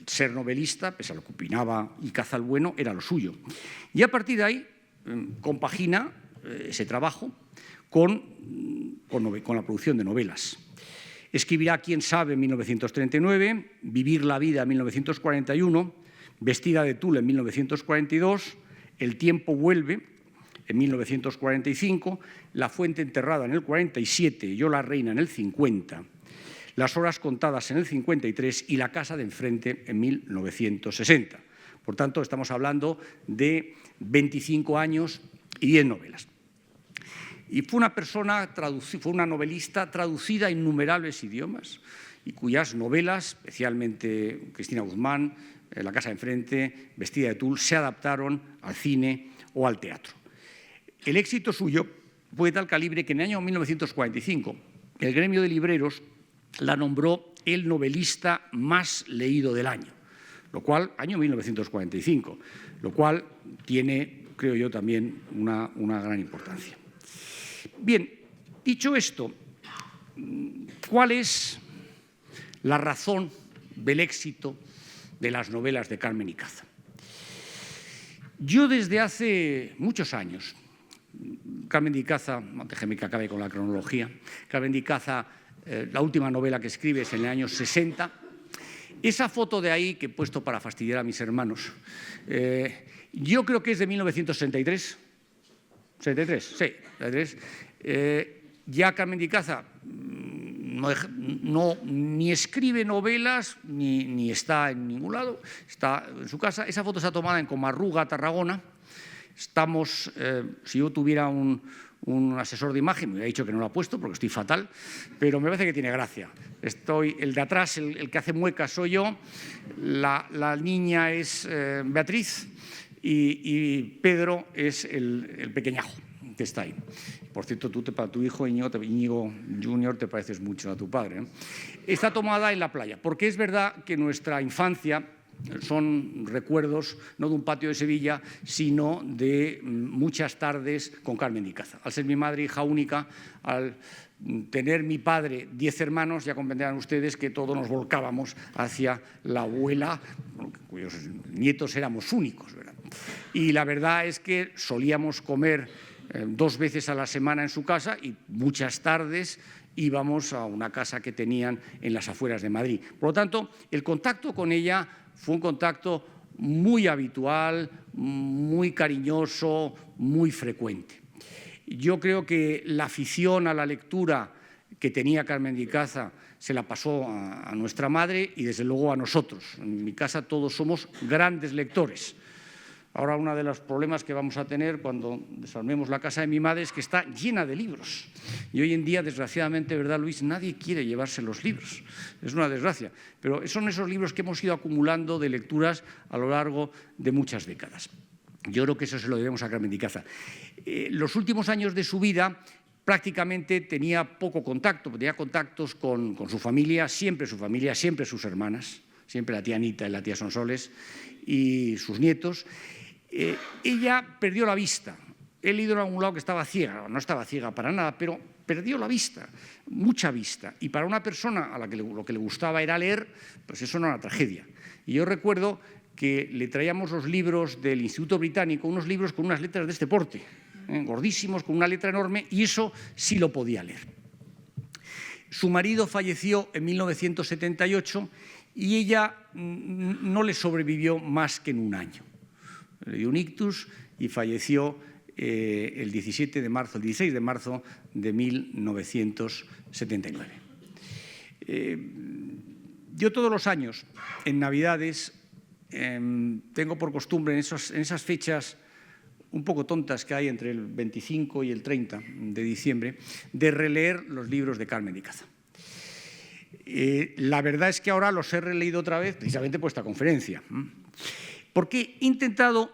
ser novelista, pese a lo que opinaba Icaza el Bueno, era lo suyo. Y a partir de ahí compagina ese trabajo con la producción de novelas. Escribirá Quién sabe en 1939, Vivir la vida en 1941, Vestida de tul en 1942, El tiempo vuelve en 1945, La fuente enterrada en el 47, Yo la reina en el 50, Las horas contadas en el 53 y La casa de enfrente en 1960. Por tanto, estamos hablando de 25 años y 10 novelas. Y fue una novelista traducida a innumerables idiomas y cuyas novelas, especialmente Cristina Guzmán, La casa de enfrente, Vestida de tul, se adaptaron al cine o al teatro. El éxito suyo fue de tal calibre que en el año 1945 el gremio de libreros la nombró el novelista más leído del año, año 1945, lo cual tiene, creo yo, también una gran importancia. Bien, dicho esto, ¿cuál es la razón del éxito de las novelas de Carmen Icaza? Yo desde hace muchos años, Carmen de Icaza, déjeme que acabe con la cronología, Carmen de Icaza, la última novela que escribe es en el año 60. Esa foto de ahí que he puesto para fastidiar a mis hermanos, yo creo que es de 1963. ¿63? Sí, 63. Ya Carmen de Icaza ni escribe novelas ni está en ningún lado, está en su casa. Esa foto está tomada en Comarruga, Tarragona. Estamos, si yo tuviera un asesor de imagen, me hubiera dicho que no lo ha puesto porque estoy fatal, pero me parece que tiene gracia. El de atrás, el que hace muecas soy yo, la niña es Beatriz y Pedro es el pequeñajo que está ahí. Por cierto, tu hijo Íñigo Junior te pareces mucho a tu padre, ¿eh? Está tomada en la playa, porque es verdad que nuestra infancia Son recuerdos no de un patio de Sevilla, sino de muchas tardes con Carmen de Icaza. Al ser mi madre hija única, al tener mi padre 10 hermanos, ya comprenderán ustedes que todos nos volcábamos hacia la abuela, cuyos nietos éramos únicos, ¿verdad? Y la verdad es que solíamos comer 2 veces a la semana en su casa y muchas tardes íbamos a una casa que tenían en las afueras de Madrid. Por lo tanto, el contacto con ella fue un contacto muy habitual, muy cariñoso, muy frecuente. Yo creo que la afición a la lectura que tenía Carmen de Icaza se la pasó a nuestra madre y desde luego a nosotros. En mi casa todos somos grandes lectores. Ahora uno de los problemas que vamos a tener cuando desarmemos la casa de mi madre es que está llena de libros. Y hoy en día, desgraciadamente, ¿verdad, Luis? Nadie quiere llevarse los libros. Es una desgracia. Pero son esos libros que hemos ido acumulando de lecturas a lo largo de muchas décadas. Yo creo que eso se lo debemos a Carmen de Icaza. Los últimos años de su vida prácticamente tenía poco contacto, tenía contactos con su familia, siempre sus hermanas, siempre la tía Anita y la tía Sonsoles y sus nietos. Ella perdió la vista. He leído en algún lado que estaba ciega, no estaba ciega para nada, pero perdió la vista, mucha vista. Y para una persona a la que lo que le gustaba era leer, pues eso no era una tragedia. Y yo recuerdo que le traíamos los libros del Instituto Británico, unos libros con unas letras de este porte, gordísimos, con una letra enorme, y eso sí lo podía leer. Su marido falleció en 1978 y ella no le sobrevivió más que en un año. Le dio un ictus y falleció el 16 de marzo de 1979. Yo todos los años, en Navidades, tengo por costumbre en esas fechas un poco tontas que hay entre el 25 y el 30 de diciembre, de releer los libros de Carmen de Icaza. La verdad es que ahora los he releído otra vez precisamente por esta conferencia, porque he intentado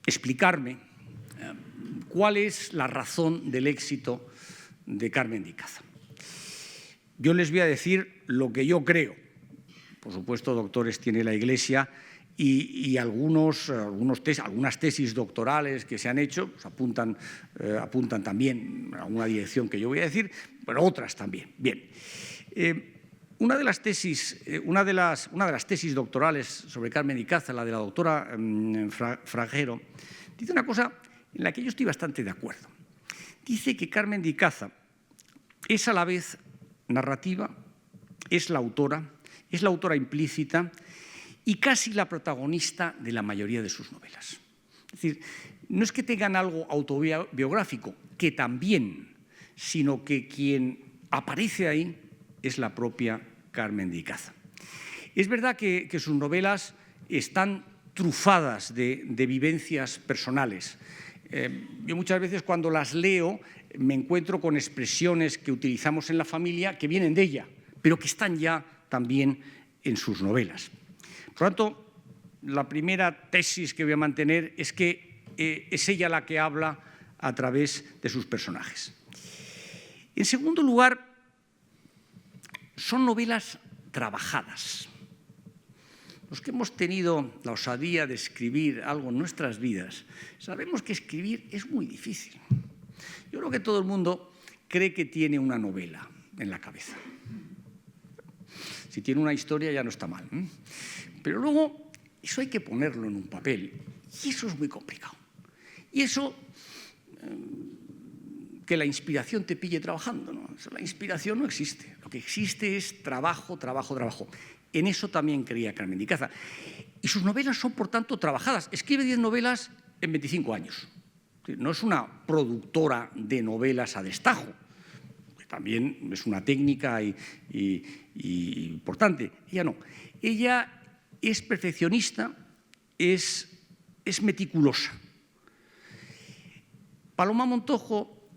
explicarme cuál es la razón del éxito de Carmen de Icaza. Yo les voy a decir lo que yo creo. Por supuesto, doctores tiene la Iglesia y algunas tesis doctorales que se han hecho pues apuntan también a una dirección que yo voy a decir, pero otras también. Bien. Una de las tesis doctorales sobre Carmen de Icaza, la de la doctora Fragero, dice una cosa en la que yo estoy bastante de acuerdo. Dice que Carmen de Icaza es a la vez narrativa, es la autora implícita y casi la protagonista de la mayoría de sus novelas. Es decir, no es que tengan algo autobiográfico, que también, sino que quien aparece ahí es la propia Carmen de Icaza. Es verdad que sus novelas están trufadas de vivencias personales. Yo muchas veces cuando las leo me encuentro con expresiones que utilizamos en la familia que vienen de ella, pero que están ya también en sus novelas. Por lo tanto, la primera tesis que voy a mantener es que es ella la que habla a través de sus personajes. En segundo lugar, son novelas trabajadas. Los que hemos tenido la osadía de escribir algo en nuestras vidas, sabemos que escribir es muy difícil. Yo creo que todo el mundo cree que tiene una novela en la cabeza. Si tiene una historia ya no está mal. Pero luego eso hay que ponerlo en un papel y eso es muy complicado. Y eso, que la inspiración te pille trabajando, ¿no? La inspiración no existe. Lo que existe es trabajo, trabajo, trabajo. En eso también creía Carmen de Icaza. Y sus novelas son, por tanto, trabajadas. Escribe 10 novelas en 25 años. No es una productora de novelas a destajo, que también es una técnica importante. Ella no. Ella es perfeccionista, es meticulosa. Paloma Montojo,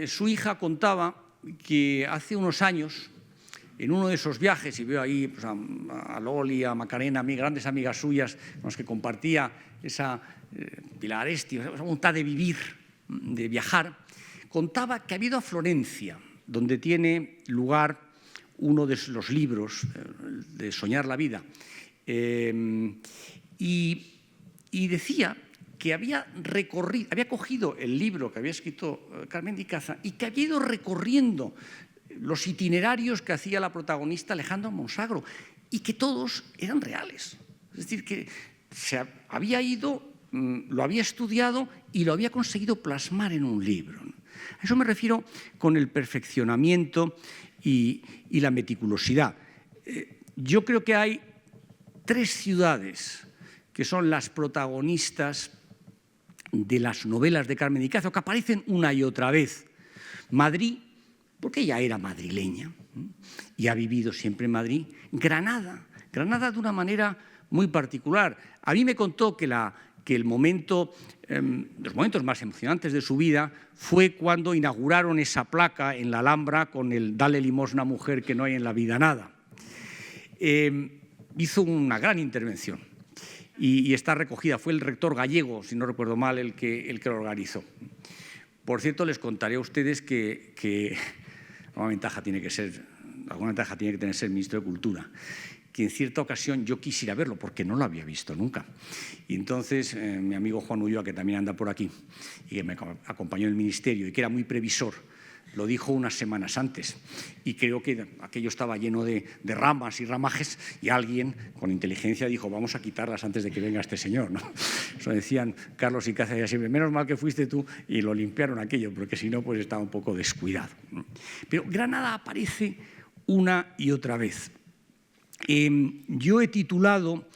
su hija, contaba que hace unos años, en uno de esos viajes, y veo ahí pues, a Loli, a Macarena, grandes amigas suyas con las que compartía esa Pilar Aresti, esa voluntad de vivir, de viajar, contaba que ha ido a Florencia, donde tiene lugar uno de los libros de Soñar la vida. Y decía que había cogido el libro que había escrito Carmen de Icaza y que había ido recorriendo los itinerarios que hacía la protagonista Alejandra Monsagro y que todos eran reales. Es decir, que se había ido, lo había estudiado y lo había conseguido plasmar en un libro. A eso me refiero con el perfeccionamiento y la meticulosidad. Yo creo que hay 3 ciudades que son las protagonistas de las novelas de Carmen de Icaza, que aparecen una y otra vez. Madrid, porque ella era madrileña y ha vivido siempre en Madrid. Granada de una manera muy particular. A mí me contó que los momentos más emocionantes de su vida fue cuando inauguraron esa placa en la Alhambra con el «Dale limosna, mujer, que no hay en la vida nada». Hizo una gran intervención y está recogida. Fue el rector gallego, si no recuerdo mal, el que lo organizó. Por cierto, les contaré a ustedes que alguna ventaja tiene que tener ser ministro de Cultura, que en cierta ocasión yo quisiera verlo porque no lo había visto nunca. Y entonces mi amigo Juan Ulloa, que también anda por aquí y que me acompañó en el ministerio y que era muy previsor, lo dijo unas semanas antes y creo que aquello estaba lleno de ramas y ramajes y alguien con inteligencia dijo vamos a quitarlas antes de que venga este señor, ¿no? Eso decían Carlos Icaza y siempre, menos mal que fuiste tú, y lo limpiaron aquello porque si no pues estaba un poco descuidado. Pero Granada aparece una y otra vez. Yo he titulado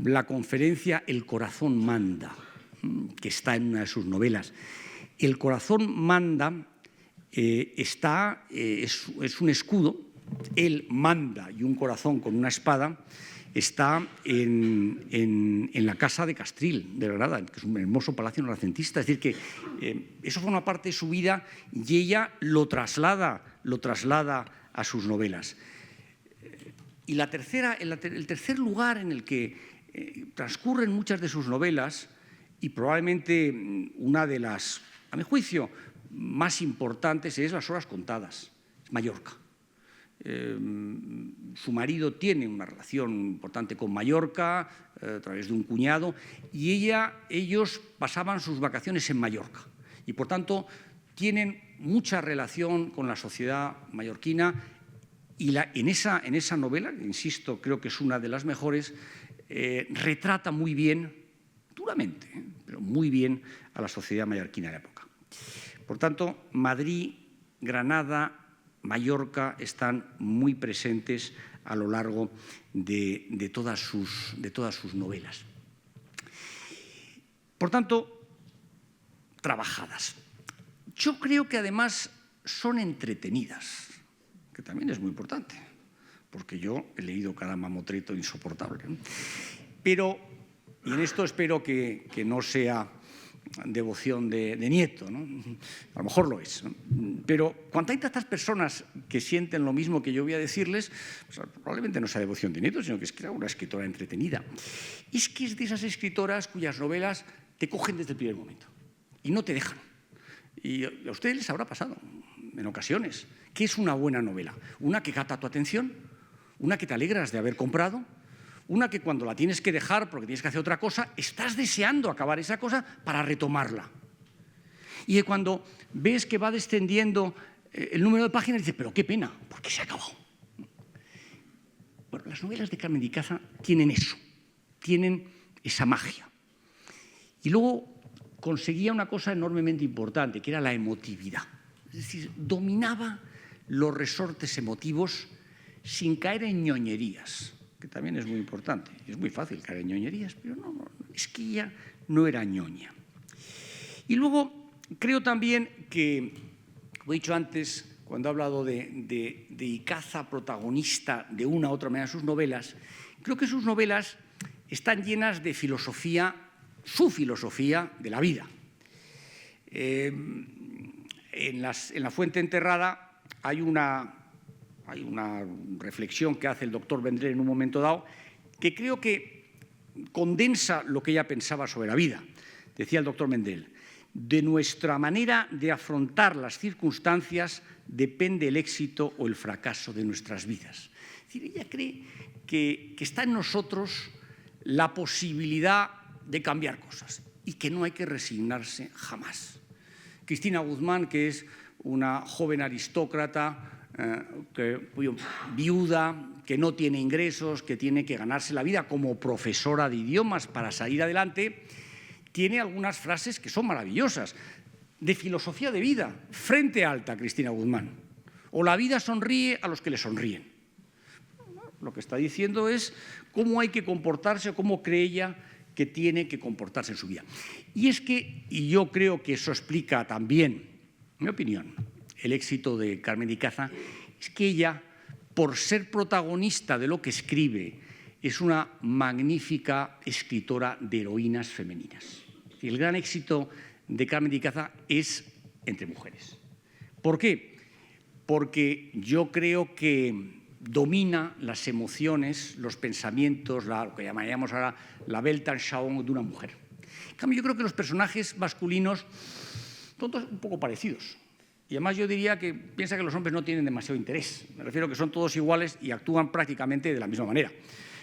la conferencia El corazón manda, que está en una de sus novelas. El corazón manda es un escudo, él manda y un corazón con una espada, está en la casa de Castril, de Granada, que es un hermoso palacio renacentista. Es decir, que eso forma parte de su vida y ella lo traslada a sus novelas. Y el tercer lugar en el que transcurren muchas de sus novelas, y probablemente una de las, a mi juicio, más importantes, es Las horas contadas, es Mallorca. Su marido tiene una relación importante con Mallorca a través de un cuñado y ellos pasaban sus vacaciones en Mallorca y por tanto tienen mucha relación con la sociedad mallorquina y en esa novela, insisto, creo que es una de las mejores, retrata muy bien, duramente, pero muy bien a la sociedad mallorquina de la época. Por tanto, Madrid, Granada, Mallorca están muy presentes a lo largo de todas sus novelas. Por tanto, trabajadas. Yo creo que además son entretenidas, que también es muy importante, porque yo he leído cada mamotreto insoportable, ¿no? Pero, y en esto espero que no sea devoción de nieto, ¿no? A lo mejor lo es, ¿no? Pero cuando hay tantas personas que sienten lo mismo que yo voy a decirles, pues probablemente no sea devoción de nieto, sino que es que era una escritora entretenida. Es que es de esas escritoras cuyas novelas te cogen desde el primer momento y no te dejan. Y a ustedes les habrá pasado en ocasiones. ¿Qué es una buena novela? Una que capta tu atención, una que te alegras de haber comprado, una que cuando la tienes que dejar porque tienes que hacer otra cosa, estás deseando acabar esa cosa para retomarla. Y de cuando ves que va descendiendo el número de páginas, dices, pero qué pena, porque se ha acabado. Bueno, las novelas de Carmen de Icaza tienen eso, tienen esa magia. Y luego conseguía una cosa enormemente importante, que era la emotividad. Es decir, dominaba los resortes emotivos sin caer en ñoñerías, que también es muy importante. Es muy fácil caer en ñoñerías, pero no, es que ella no era ñoña. Y luego creo también que, como he dicho antes, cuando he hablado de Icaza protagonista de una u otra manera en sus novelas, creo que sus novelas están llenas de filosofía, su filosofía de la vida. En La fuente enterrada hay una reflexión que hace el doctor Vendrell en un momento dado que creo que condensa lo que ella pensaba sobre la vida. Decía el doctor Vendrell, de nuestra manera de afrontar las circunstancias depende el éxito o el fracaso de nuestras vidas. Es decir, ella cree que está en nosotros la posibilidad de cambiar cosas y que no hay que resignarse jamás. Cristina Guzmán, que es una joven aristócrata, viuda, que no tiene ingresos, que tiene que ganarse la vida como profesora de idiomas para salir adelante, tiene algunas frases que son maravillosas, de filosofía de vida, frente alta, Cristina Guzmán. O la vida sonríe a los que le sonríen. Lo que está diciendo es cómo hay que comportarse o cómo cree ella que tiene que comportarse en su vida. Y es que, y yo creo que eso explica también, en mi opinión, el éxito de Carmen de Icaza, es que ella, por ser protagonista de lo que escribe, es una magnífica escritora de heroínas femeninas. Y el gran éxito de Carmen de Icaza es entre mujeres. ¿Por qué? Porque yo creo que domina las emociones, los pensamientos, lo que llamaríamos ahora la Weltanschauung de una mujer. En cambio, yo creo que los personajes masculinos son todos un poco parecidos. Y además yo diría que piensa que los hombres no tienen demasiado interés. Me refiero a que son todos iguales y actúan prácticamente de la misma manera.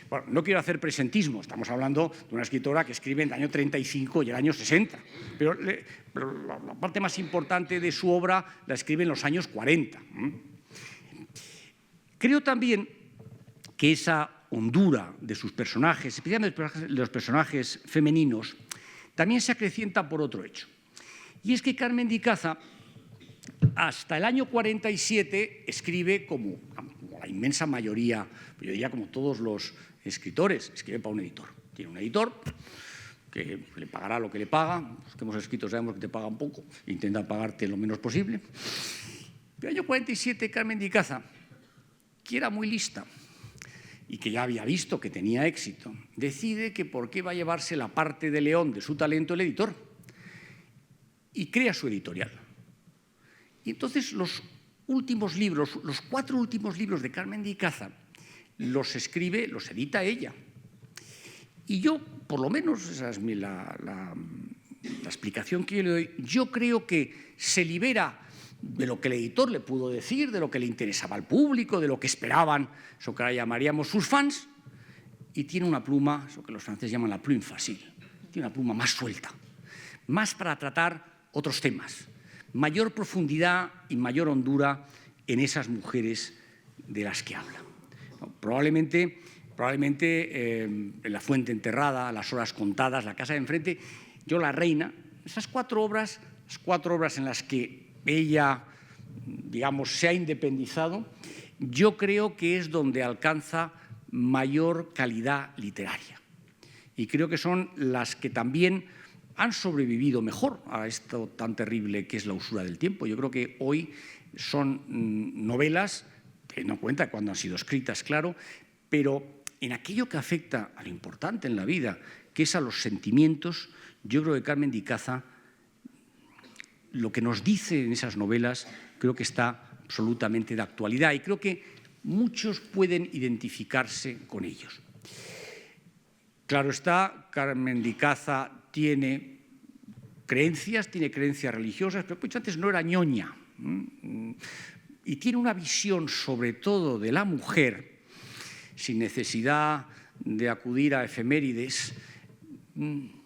Bueno, no quiero hacer presentismo, estamos hablando de una escritora que escribe en el año 35 y el año 60, pero la parte más importante de su obra la escribe en los años 40. Creo también que esa hondura de sus personajes, especialmente de los personajes femeninos, también se acrecienta por otro hecho. Y es que Carmen de Icaza, hasta el año 47, escribe como la inmensa mayoría, yo diría como todos los escritores, escribe para un editor. Tiene un editor que le pagará lo que le paga, los que hemos escrito sabemos que te pagan poco, intentan pagarte lo menos posible. Pero el año 47, Carmen de Icaza, que era muy lista y que ya había visto que tenía éxito, decide que por qué va a llevarse la parte de león de su talento el editor y crea su editorial. Y entonces los últimos libros, los 4 últimos libros de Carmen de Icaza, los escribe, los edita ella. Y yo, por lo menos, esa es la explicación que yo le doy, yo creo que se libera de lo que el editor le pudo decir, de lo que le interesaba al público, de lo que esperaban, eso que ahora llamaríamos sus fans, y tiene una pluma, eso que los franceses llaman la plume facile, tiene una pluma más suelta, más para tratar otros temas, mayor profundidad y mayor hondura en esas mujeres de las que habla. Probablemente en La fuente enterrada, Las horas contadas, La casa de enfrente, Yo la reina, esas 4 obras, las 4 obras en las que ella, digamos, se ha independizado, yo creo que es donde alcanza mayor calidad literaria. Y creo que son las que también han sobrevivido mejor a esto tan terrible que es la usura del tiempo. Yo creo que hoy son novelas, teniendo en cuenta cuándo han sido escritas, claro, pero en aquello que afecta a lo importante en la vida, que es a los sentimientos, yo creo que Carmen de Icaza, lo que nos dice en esas novelas, creo que está absolutamente de actualidad y creo que muchos pueden identificarse con ellos. Claro está, Carmen de Icaza tiene creencias religiosas, pero pues antes no era ñoña. Y tiene una visión, sobre todo, de la mujer, sin necesidad de acudir a efemérides,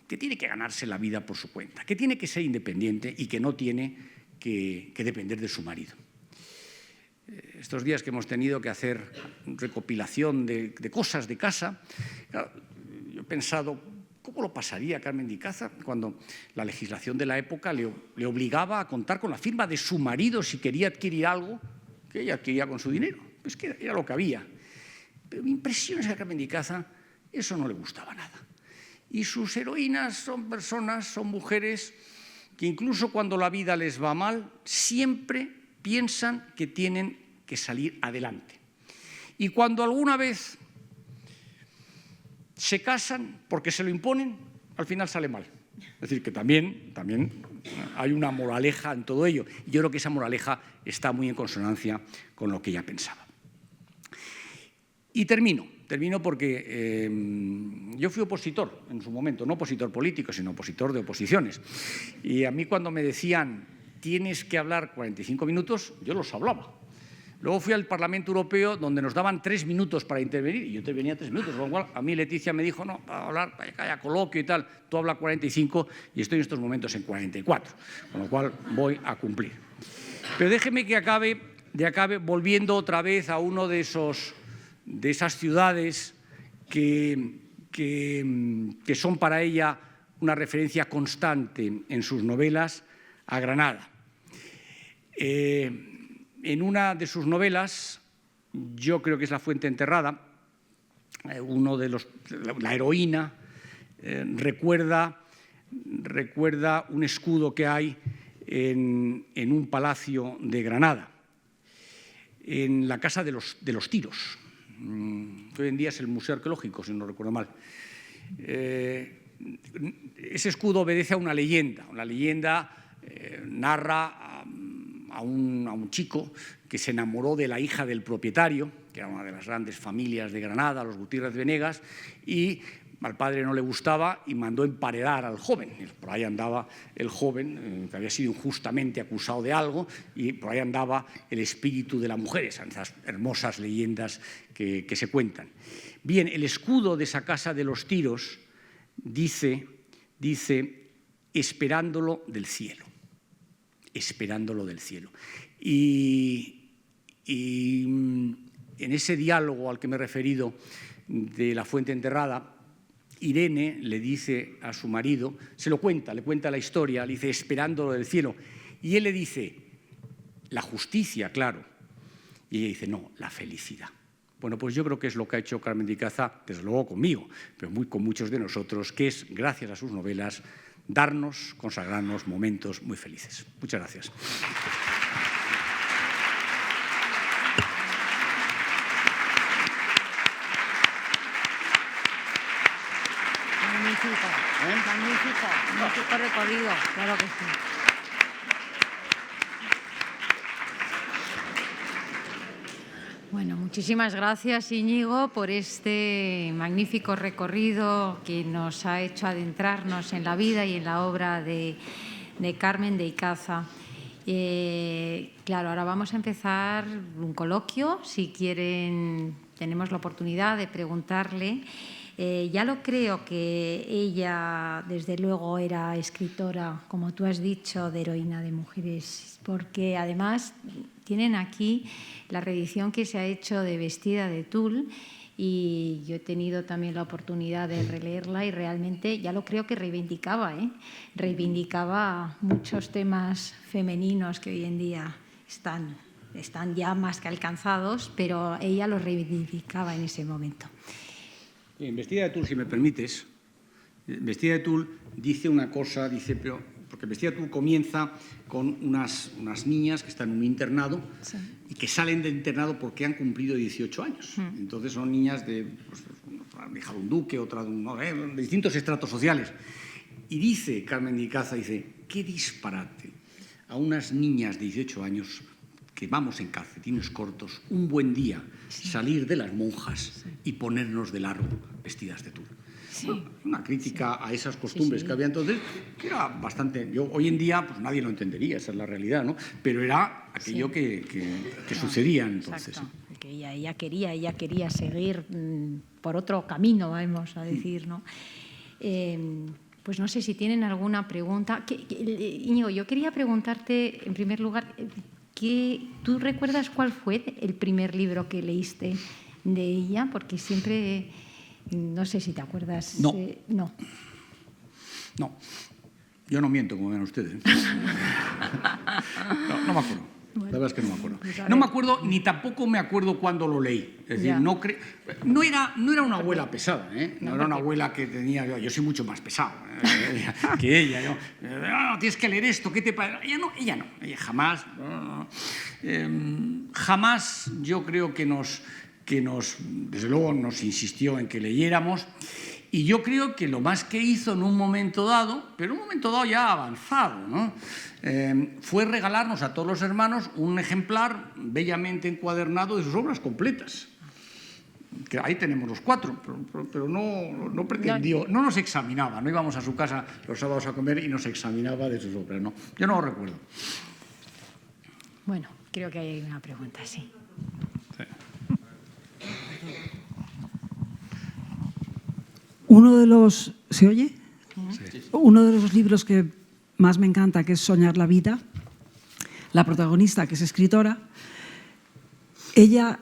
que tiene que ganarse la vida por su cuenta, que tiene que ser independiente y que no tiene que depender de su marido. Estos días que hemos tenido que hacer recopilación de cosas de casa, claro, yo he pensado, ¿cómo lo pasaría Carmen de Icaza cuando la legislación de la época le obligaba a contar con la firma de su marido si quería adquirir algo que ella adquiría con su dinero? Pues que era lo que había. Pero mi impresión es que a Carmen de Icaza eso no le gustaba nada. Y sus heroínas son personas, son mujeres que incluso cuando la vida les va mal, siempre piensan que tienen que salir adelante. Y cuando alguna vez se casan porque se lo imponen, al final sale mal. Es decir, que también hay una moraleja en todo ello. Y yo creo que esa moraleja está muy en consonancia con lo que ella pensaba. Y termino porque yo fui opositor en su momento, no opositor político, sino opositor de oposiciones. Y a mí cuando me decían, tienes que hablar 45 minutos, yo los hablaba. Luego fui al Parlamento Europeo, donde nos daban 3 minutos para intervenir, y yo intervenía 3 minutos, con lo cual a mí Leticia me dijo, no, para hablar, para que haya coloquio y tal, tú hablas 45 y estoy en estos momentos en 44, con lo cual voy a cumplir. Pero déjeme que acabe volviendo otra vez a uno de esas ciudades que son para ella una referencia constante en sus novelas, a Granada. En una de sus novelas, yo creo que es La fuente enterrada, la heroína recuerda un escudo que hay en un palacio de Granada, en la Casa de los Tiros, que hoy en día es el Museo Arqueológico, si no recuerdo mal. Ese escudo obedece a una leyenda. Una leyenda narra a un chico que se enamoró de la hija del propietario, que era una de las grandes familias de Granada, los Gutiérrez Venegas, y al padre no le gustaba y mandó emparedar al joven. Por ahí andaba el joven, que había sido injustamente acusado de algo, y por ahí andaba el espíritu de la mujer, esas hermosas leyendas que se cuentan. Bien, el escudo de esa Casa de los Tiros dice esperándolo del cielo. Esperándolo del cielo. Y en ese diálogo al que me he referido de La fuente enterrada, Irene le dice a su marido, le cuenta la historia, le dice esperándolo del cielo, y él le dice la justicia, claro, y ella dice no, la felicidad. Bueno, pues yo creo que es lo que ha hecho Carmen de Icaza, desde luego conmigo, pero con muchos de nosotros, que es, gracias a sus novelas, consagrarnos momentos muy felices. Muchas gracias. Magnífico recorrido, claro que sí. Bueno, muchísimas gracias, Íñigo, por este magnífico recorrido que nos ha hecho adentrarnos en la vida y en la obra de Carmen de Icaza. Claro, ahora vamos a empezar un coloquio. Si quieren, tenemos la oportunidad de preguntarle. Ya lo creo que ella, desde luego, era escritora, como tú has dicho, de heroína de mujeres, porque además tienen aquí la reedición que se ha hecho de Vestida de tul, y yo he tenido también la oportunidad de releerla y realmente ya lo creo que reivindicaba muchos temas femeninos que hoy en día están ya más que alcanzados, pero ella los reivindicaba en ese momento. En Vestida de tul, si me permites, Vestida de tul dice una cosa, porque Vestida de tul comienza con unas niñas que están en un internado, sí, y que salen del internado porque han cumplido 18 años. Entonces son niñas de hija de un duque, otra de distintos estratos sociales. Y dice Carmen de Icaza, qué disparate a unas niñas de 18 años que vamos en calcetines cortos, un buen día, sí, salir de las monjas, sí, y ponernos de largo vestidas de tul. Sí. Una crítica, sí, a esas costumbres, sí, sí, que había entonces, que era bastante... hoy en día pues nadie lo entendería, esa es la realidad, ¿no? Pero era aquello, sí, que sucedía entonces. Exacto. Que ella quería seguir por otro camino, vamos a decir, ¿no? Pues no sé si tienen alguna pregunta. Íñigo, yo quería preguntarte, en primer lugar, ¿tú recuerdas cuál fue el primer libro que leíste de ella? Porque siempre, no sé si te acuerdas. No. No. Yo no miento, como ven ustedes. No me acuerdo. Bueno, la verdad es que no me acuerdo. Pues no me acuerdo, ni tampoco me acuerdo cuándo lo leí. Es decir, no era una abuela pesada, ¿eh? No era una abuela que tenía... Yo soy mucho más pesado que ella. No, tienes que leer esto, ¿qué te parece? Ella no. Ella jamás... Jamás yo creo que desde luego nos insistió en que leyéramos. Y yo creo que lo más que hizo en un momento dado, pero en un momento dado ya avanzado, ¿no? Fue regalarnos a todos los hermanos un ejemplar bellamente encuadernado de sus obras completas. Que ahí tenemos los 4, pero no pretendió, no nos examinaba, no íbamos a su casa los sábados a comer y nos examinaba de sus obras, no. Yo no lo recuerdo. Bueno, Creo que hay una pregunta, sí. Uno de los... ¿Se oye? Sí. Uno de los libros que más me encanta, que es Soñar la vida, la protagonista, que es escritora, ella,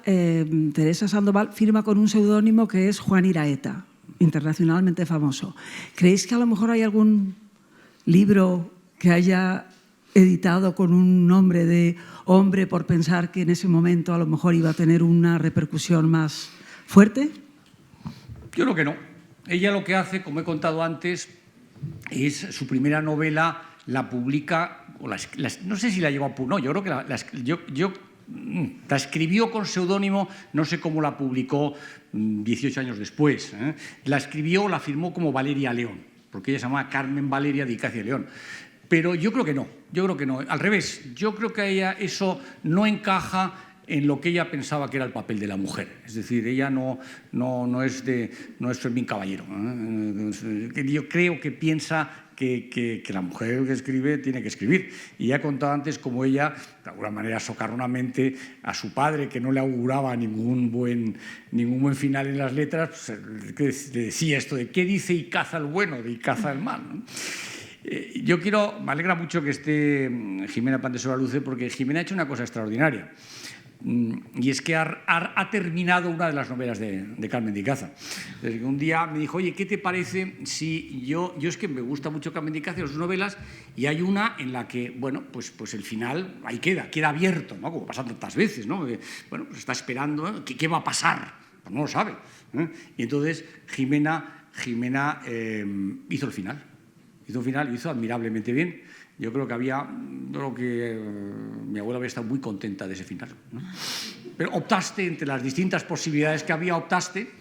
Teresa Sandoval, firma con un seudónimo que es Juan Iraeta, internacionalmente famoso. ¿Creéis que a lo mejor hay algún libro que haya editado con un nombre de hombre por pensar que en ese momento a lo mejor iba a tener una repercusión más fuerte? Yo creo que no. Ella lo que hace, como he contado antes, es su primera novela, la publica, no sé si la llegó a publicar, no, yo creo que la escribió con seudónimo, no sé cómo la publicó 18 años después. La escribió, la firmó como Valeria León, porque ella se llamaba Carmen Valeria de Icacia León. Pero yo creo que no, al revés, yo creo que a ella eso no encaja en lo que ella pensaba que era el papel de la mujer. Es decir, ella no es Fermín Caballero. Yo creo que piensa que la mujer que escribe tiene que escribir. Y ya he contado antes cómo ella, de alguna manera socarronamente, a su padre, que no le auguraba ningún buen final en las letras, pues, le decía esto de ¿qué dice y caza el bueno de y caza el mal? ¿No? Me alegra mucho que esté Jimena Pan de Solaluce, porque Jimena ha hecho una cosa extraordinaria. Y es que ha terminado una de las novelas de Carmen de Icaza. Un día me dijo, oye, ¿qué te parece si yo es que me gusta mucho Carmen de Icaza y sus novelas, y hay una en la que, bueno, pues el final ahí queda abierto, ¿no? Como pasa tantas veces, ¿no? Bueno, pues está esperando, ¿eh? ¿Qué va a pasar? Pues no lo sabe. Y entonces Jimena hizo el final. Lo hizo admirablemente bien. Yo creo que mi abuela había estado muy contenta de ese final, ¿no? Pero optaste entre las distintas posibilidades que había, optaste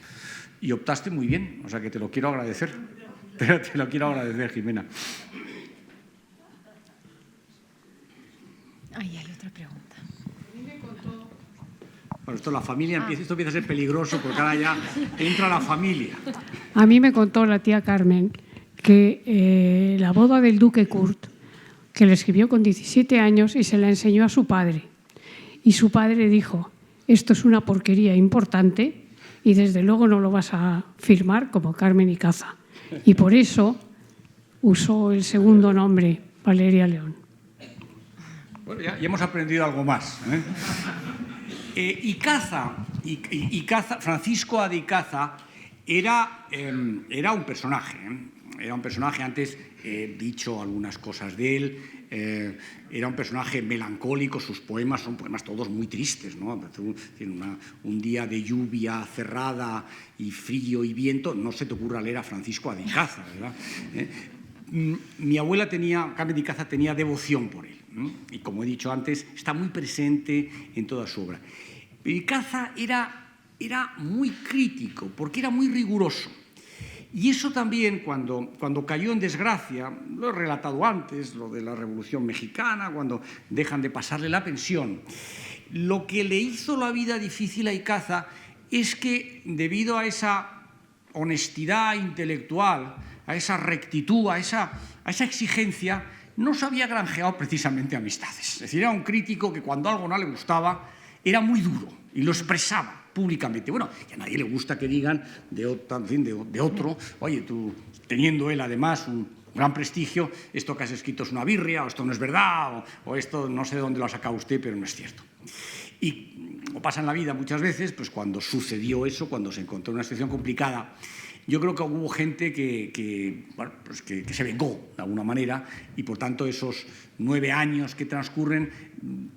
muy bien. O sea que te lo quiero agradecer. Te lo quiero agradecer, Jimena. Ay, hay otra pregunta. Bueno, esto la familia esto empieza a ser peligroso porque ahora ya entra la familia. A mí me contó la tía Carmen que la boda del duque Kurt, que le escribió con 17 años y se la enseñó a su padre. Y su padre le dijo, esto es una porquería importante y desde luego no lo vas a firmar como Carmen Icaza. Y por eso usó el segundo nombre, Valeria León. Bueno, ya hemos aprendido algo más, Icaza, Francisco de Icaza, era un personaje. Era un personaje, antes he dicho algunas cosas de él, era un personaje melancólico, sus poemas son poemas todos muy tristes, ¿no? Un día de lluvia cerrada y frío y viento, no se te ocurra leer a Francisco de Icaza, ¿verdad? Mi abuela Carmen de Icaza tenía devoción por él, y como he dicho antes, está muy presente en toda su obra. Icaza era muy crítico, porque era muy riguroso. Y eso también, cuando cayó en desgracia, lo he relatado antes, lo de la Revolución Mexicana, cuando dejan de pasarle la pensión, lo que le hizo la vida difícil a Icaza es que, debido a esa honestidad intelectual, a esa rectitud, a esa exigencia, no se había granjeado precisamente amistades. Es decir, era un crítico que cuando algo no le gustaba era muy duro y lo expresaba públicamente. Bueno, y a nadie le gusta que digan de otro, oye, tú, teniendo él además un gran prestigio, esto que has escrito es una birria, o esto no es verdad, o esto no sé de dónde lo ha sacado usted, pero no es cierto. Y como pasa en la vida muchas veces, pues cuando sucedió eso, cuando se encontró en una situación complicada, yo creo que hubo gente que se vengó de alguna manera, y por tanto esos 9 años que transcurren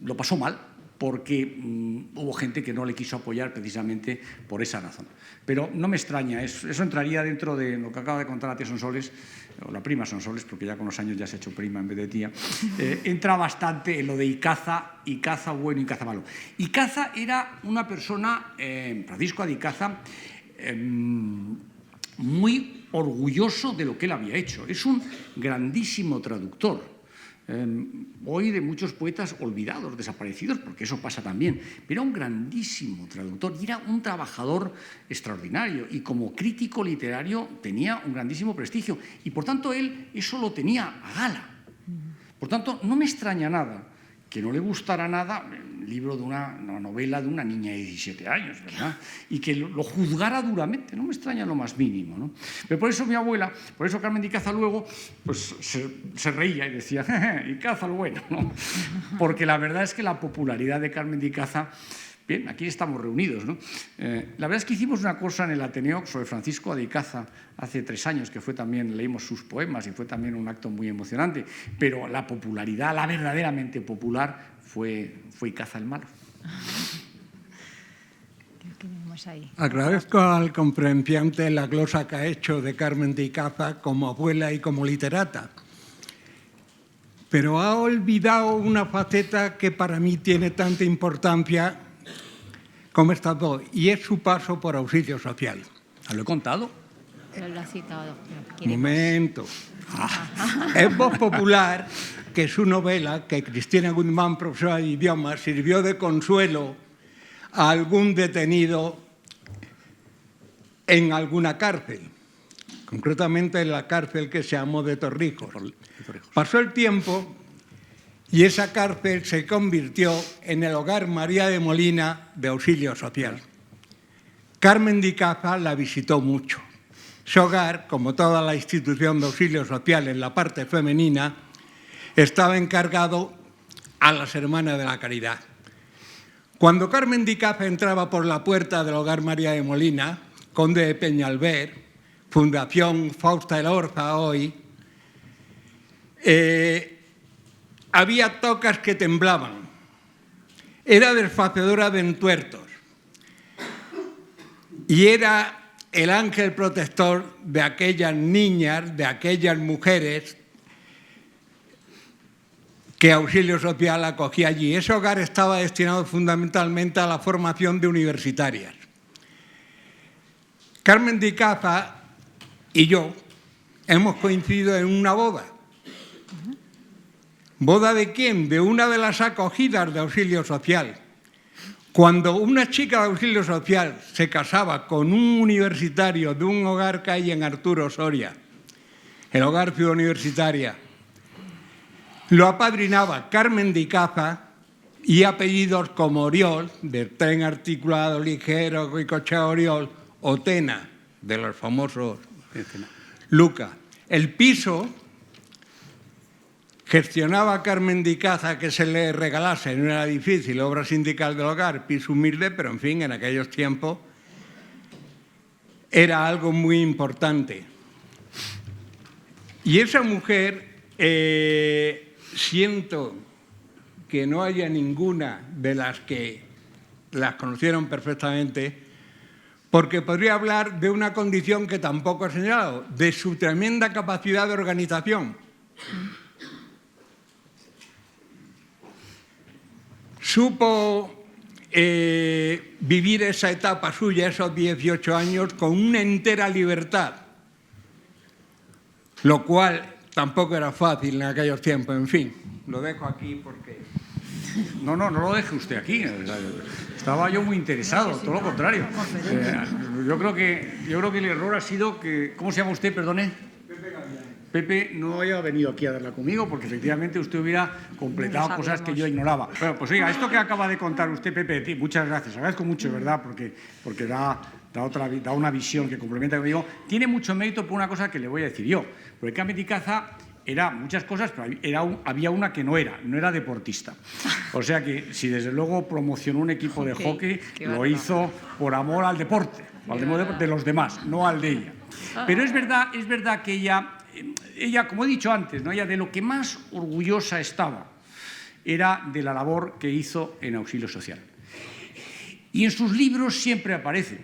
lo pasó mal, porque hubo gente que no le quiso apoyar precisamente por esa razón. Pero no me extraña, eso entraría dentro de lo que acaba de contar la tía Sonsoles, o la prima Sonsoles, porque ya con los años ya se ha hecho prima en vez de tía, entra bastante en lo de Icaza bueno y Icaza malo. Icaza era una persona, Francisco de Icaza, muy orgulloso de lo que él había hecho. Es un grandísimo traductor. Hoy de muchos poetas olvidados, desaparecidos, porque eso pasa también, pero era un grandísimo traductor y era un trabajador extraordinario, y como crítico literario tenía un grandísimo prestigio, y por tanto él eso lo tenía a gala. Por tanto, no me extraña nada que no le gustara nada, libro de una novela de una niña de 17 años, ¿verdad? Y que lo juzgara duramente, no me extraña lo más mínimo, ¿no? Pero por eso mi abuela, por eso Carmen de Icaza luego pues, se reía y decía, Icaza el bueno, ¿no? Porque la verdad es que la popularidad de Carmen de Icaza, bien, aquí estamos reunidos, ¿no? La verdad es que hicimos una cosa en el Ateneo sobre Francisco de Icaza hace 3 años, que fue también, leímos sus poemas y fue también un acto muy emocionante, pero la popularidad, la verdaderamente popular, fue Icaza el malo. ¿Qué tenemos ahí? Agradezco al conferenciante la glosa que ha hecho de Carmen de Icaza como abuela y como literata, pero ha olvidado una faceta que para mí tiene tanta importancia como estas dos, y es su paso por Auxilio Social. ¿Lo he contado? Lo ha citado. Un momento. Es Voz Popular, que es su novela, que Cristina Guzmán, profesora de idiomas, sirvió de consuelo a algún detenido en alguna cárcel, concretamente en la cárcel que se llamó de Torrijos. Pasó el tiempo y esa cárcel se convirtió en el Hogar María de Molina de Auxilio Social. Carmen de Icaza la visitó mucho. Ese hogar, como toda la institución de auxilio social en la parte femenina, estaba encargado a las Hermanas de la Caridad. Cuando Carmen de Icaza entraba por la puerta del Hogar María de Molina, conde de Peñalver, Fundación Fausta Elorza hoy, había tocas que temblaban. Era desfacedora de entuertos y era el ángel protector de aquellas niñas, de aquellas mujeres que Auxilio Social acogía allí. Ese hogar estaba destinado fundamentalmente a la formación de universitarias. Carmen de Icaza y yo hemos coincidido en una boda. ¿Boda de quién? De una de las acogidas de Auxilio Social. Cuando una chica de Auxilio Social se casaba con un universitario de un hogar que hay en Arturo Soria, el Hogar Ciudad Universitaria, lo apadrinaba Carmen de Icaza y apellidos como Oriol, de tren articulado ligero y coche Oriol, o Tena, de los famosos Luca. El piso gestionaba Carmen de Icaza que se le regalase, no era difícil, obra sindical del hogar, piso humilde, pero en fin, en aquellos tiempos era algo muy importante. Y esa mujer, siento que no haya ninguna de las que las conocieron perfectamente, porque podría hablar de una condición que tampoco he señalado, de su tremenda capacidad de organización. Supo vivir esa etapa suya, esos 18 años, con una entera libertad, lo cual tampoco era fácil en aquellos tiempos. En fin, lo dejo aquí porque... No lo deje usted aquí. Estaba yo muy interesado, todo lo contrario. Yo creo que el error ha sido que... ¿Cómo se llama usted, perdone? Pepe no haya venido aquí a darla conmigo porque efectivamente usted hubiera completado cosas que yo ignoraba. Bueno, pues oiga, esto que acaba de contar usted, Pepe, muchas gracias. Agradezco mucho, ¿verdad? Porque da una visión que complementa conmigo. Tiene mucho mérito por una cosa que le voy a decir yo. Porque Carmen de Icaza era muchas cosas, pero había una que no era deportista. O sea que si desde luego promocionó un equipo de hockey, lo hizo por amor al deporte, al deporte de los demás, no al de ella. Pero es verdad que ella, como he dicho antes, ¿no? Ella de lo que más orgullosa estaba era de la labor que hizo en Auxilio Social. Y en sus libros siempre aparece.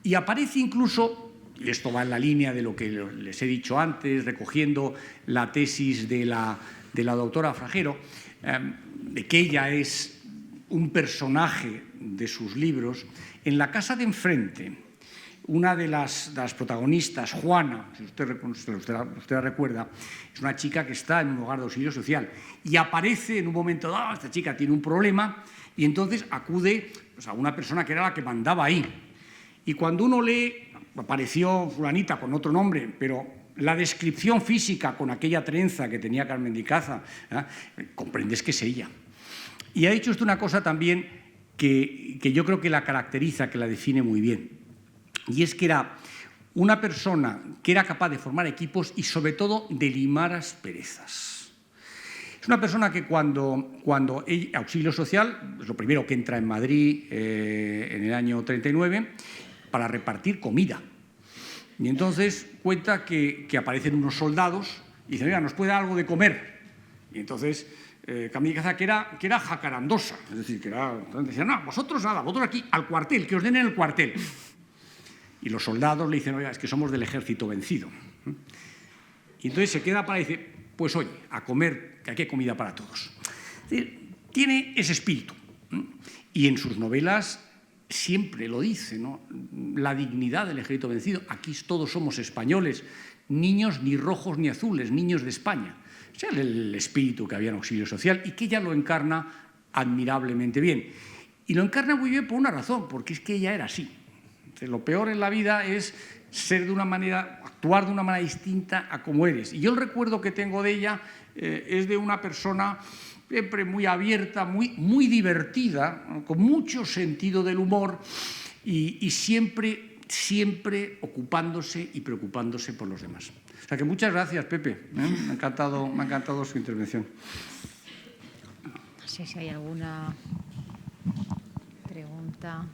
Y aparece incluso, y esto va en la línea de lo que les he dicho antes, recogiendo la tesis de la doctora Fragero, de que ella es un personaje de sus libros. En La casa de enfrente, una de las protagonistas, Juana, si usted la recuerda, es una chica que está en un hogar de auxilio social y aparece en un momento dado, esta chica tiene un problema y entonces acude a una persona que era la que mandaba ahí. Y cuando uno lee, apareció fulanita con otro nombre, pero la descripción física con aquella trenza que tenía Carmen de Icaza, comprendes que es ella. Y ha dicho usted una cosa también que yo creo que la caracteriza, que la define muy bien. Y es que era una persona que era capaz de formar equipos y, sobre todo, de limar asperezas. Es una persona que cuando Auxilio Social, es lo primero que entra en Madrid en el año 39, para repartir comida. Y entonces cuenta que aparecen unos soldados y dicen, oiga, ¿nos puede dar algo de comer? Y entonces Kamikaze, que era jacarandosa, es decir, que era... Entonces decían, no, vosotros nada, vosotros aquí, al cuartel, que os den en el cuartel. Y los soldados le dicen, oiga, es que somos del ejército vencido. Y entonces se queda para decir, pues oye, a comer, que aquí hay comida para todos. Es decir, tiene ese espíritu. Y en sus novelas siempre lo dice, ¿no? La dignidad del ejército vencido. Aquí todos somos españoles, niños ni rojos ni azules, niños de España. Ese es el espíritu que había en Auxilio Social y que ella lo encarna admirablemente bien. Y lo encarna muy bien por una razón, porque es que ella era así. Lo peor en la vida es ser de una manera, actuar de una manera distinta a como eres. Y yo el recuerdo que tengo de ella es de una persona siempre muy abierta, muy divertida, con mucho sentido del humor y siempre ocupándose y preocupándose por los demás. O sea que muchas gracias, Pepe. Me ha encantado su intervención. No sé si hay alguna pregunta.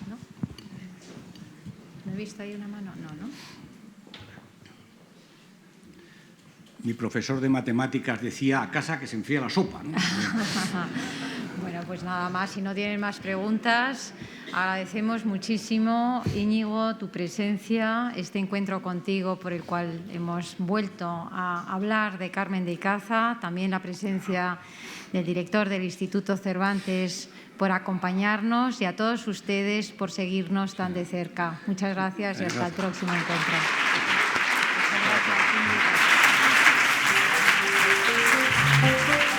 ¿No? ¿No he visto ahí una mano? No. Mi profesor de matemáticas decía, a casa que se enfría la sopa, ¿no? Bueno, pues nada más, si no tienen más preguntas, agradecemos muchísimo, Íñigo, tu presencia, este encuentro contigo por el cual hemos vuelto a hablar de Carmen de Icaza, también la presencia del director del Instituto Cervantes por acompañarnos y a todos ustedes por seguirnos tan de cerca. Muchas gracias y hasta el próximo encuentro. Muchas gracias.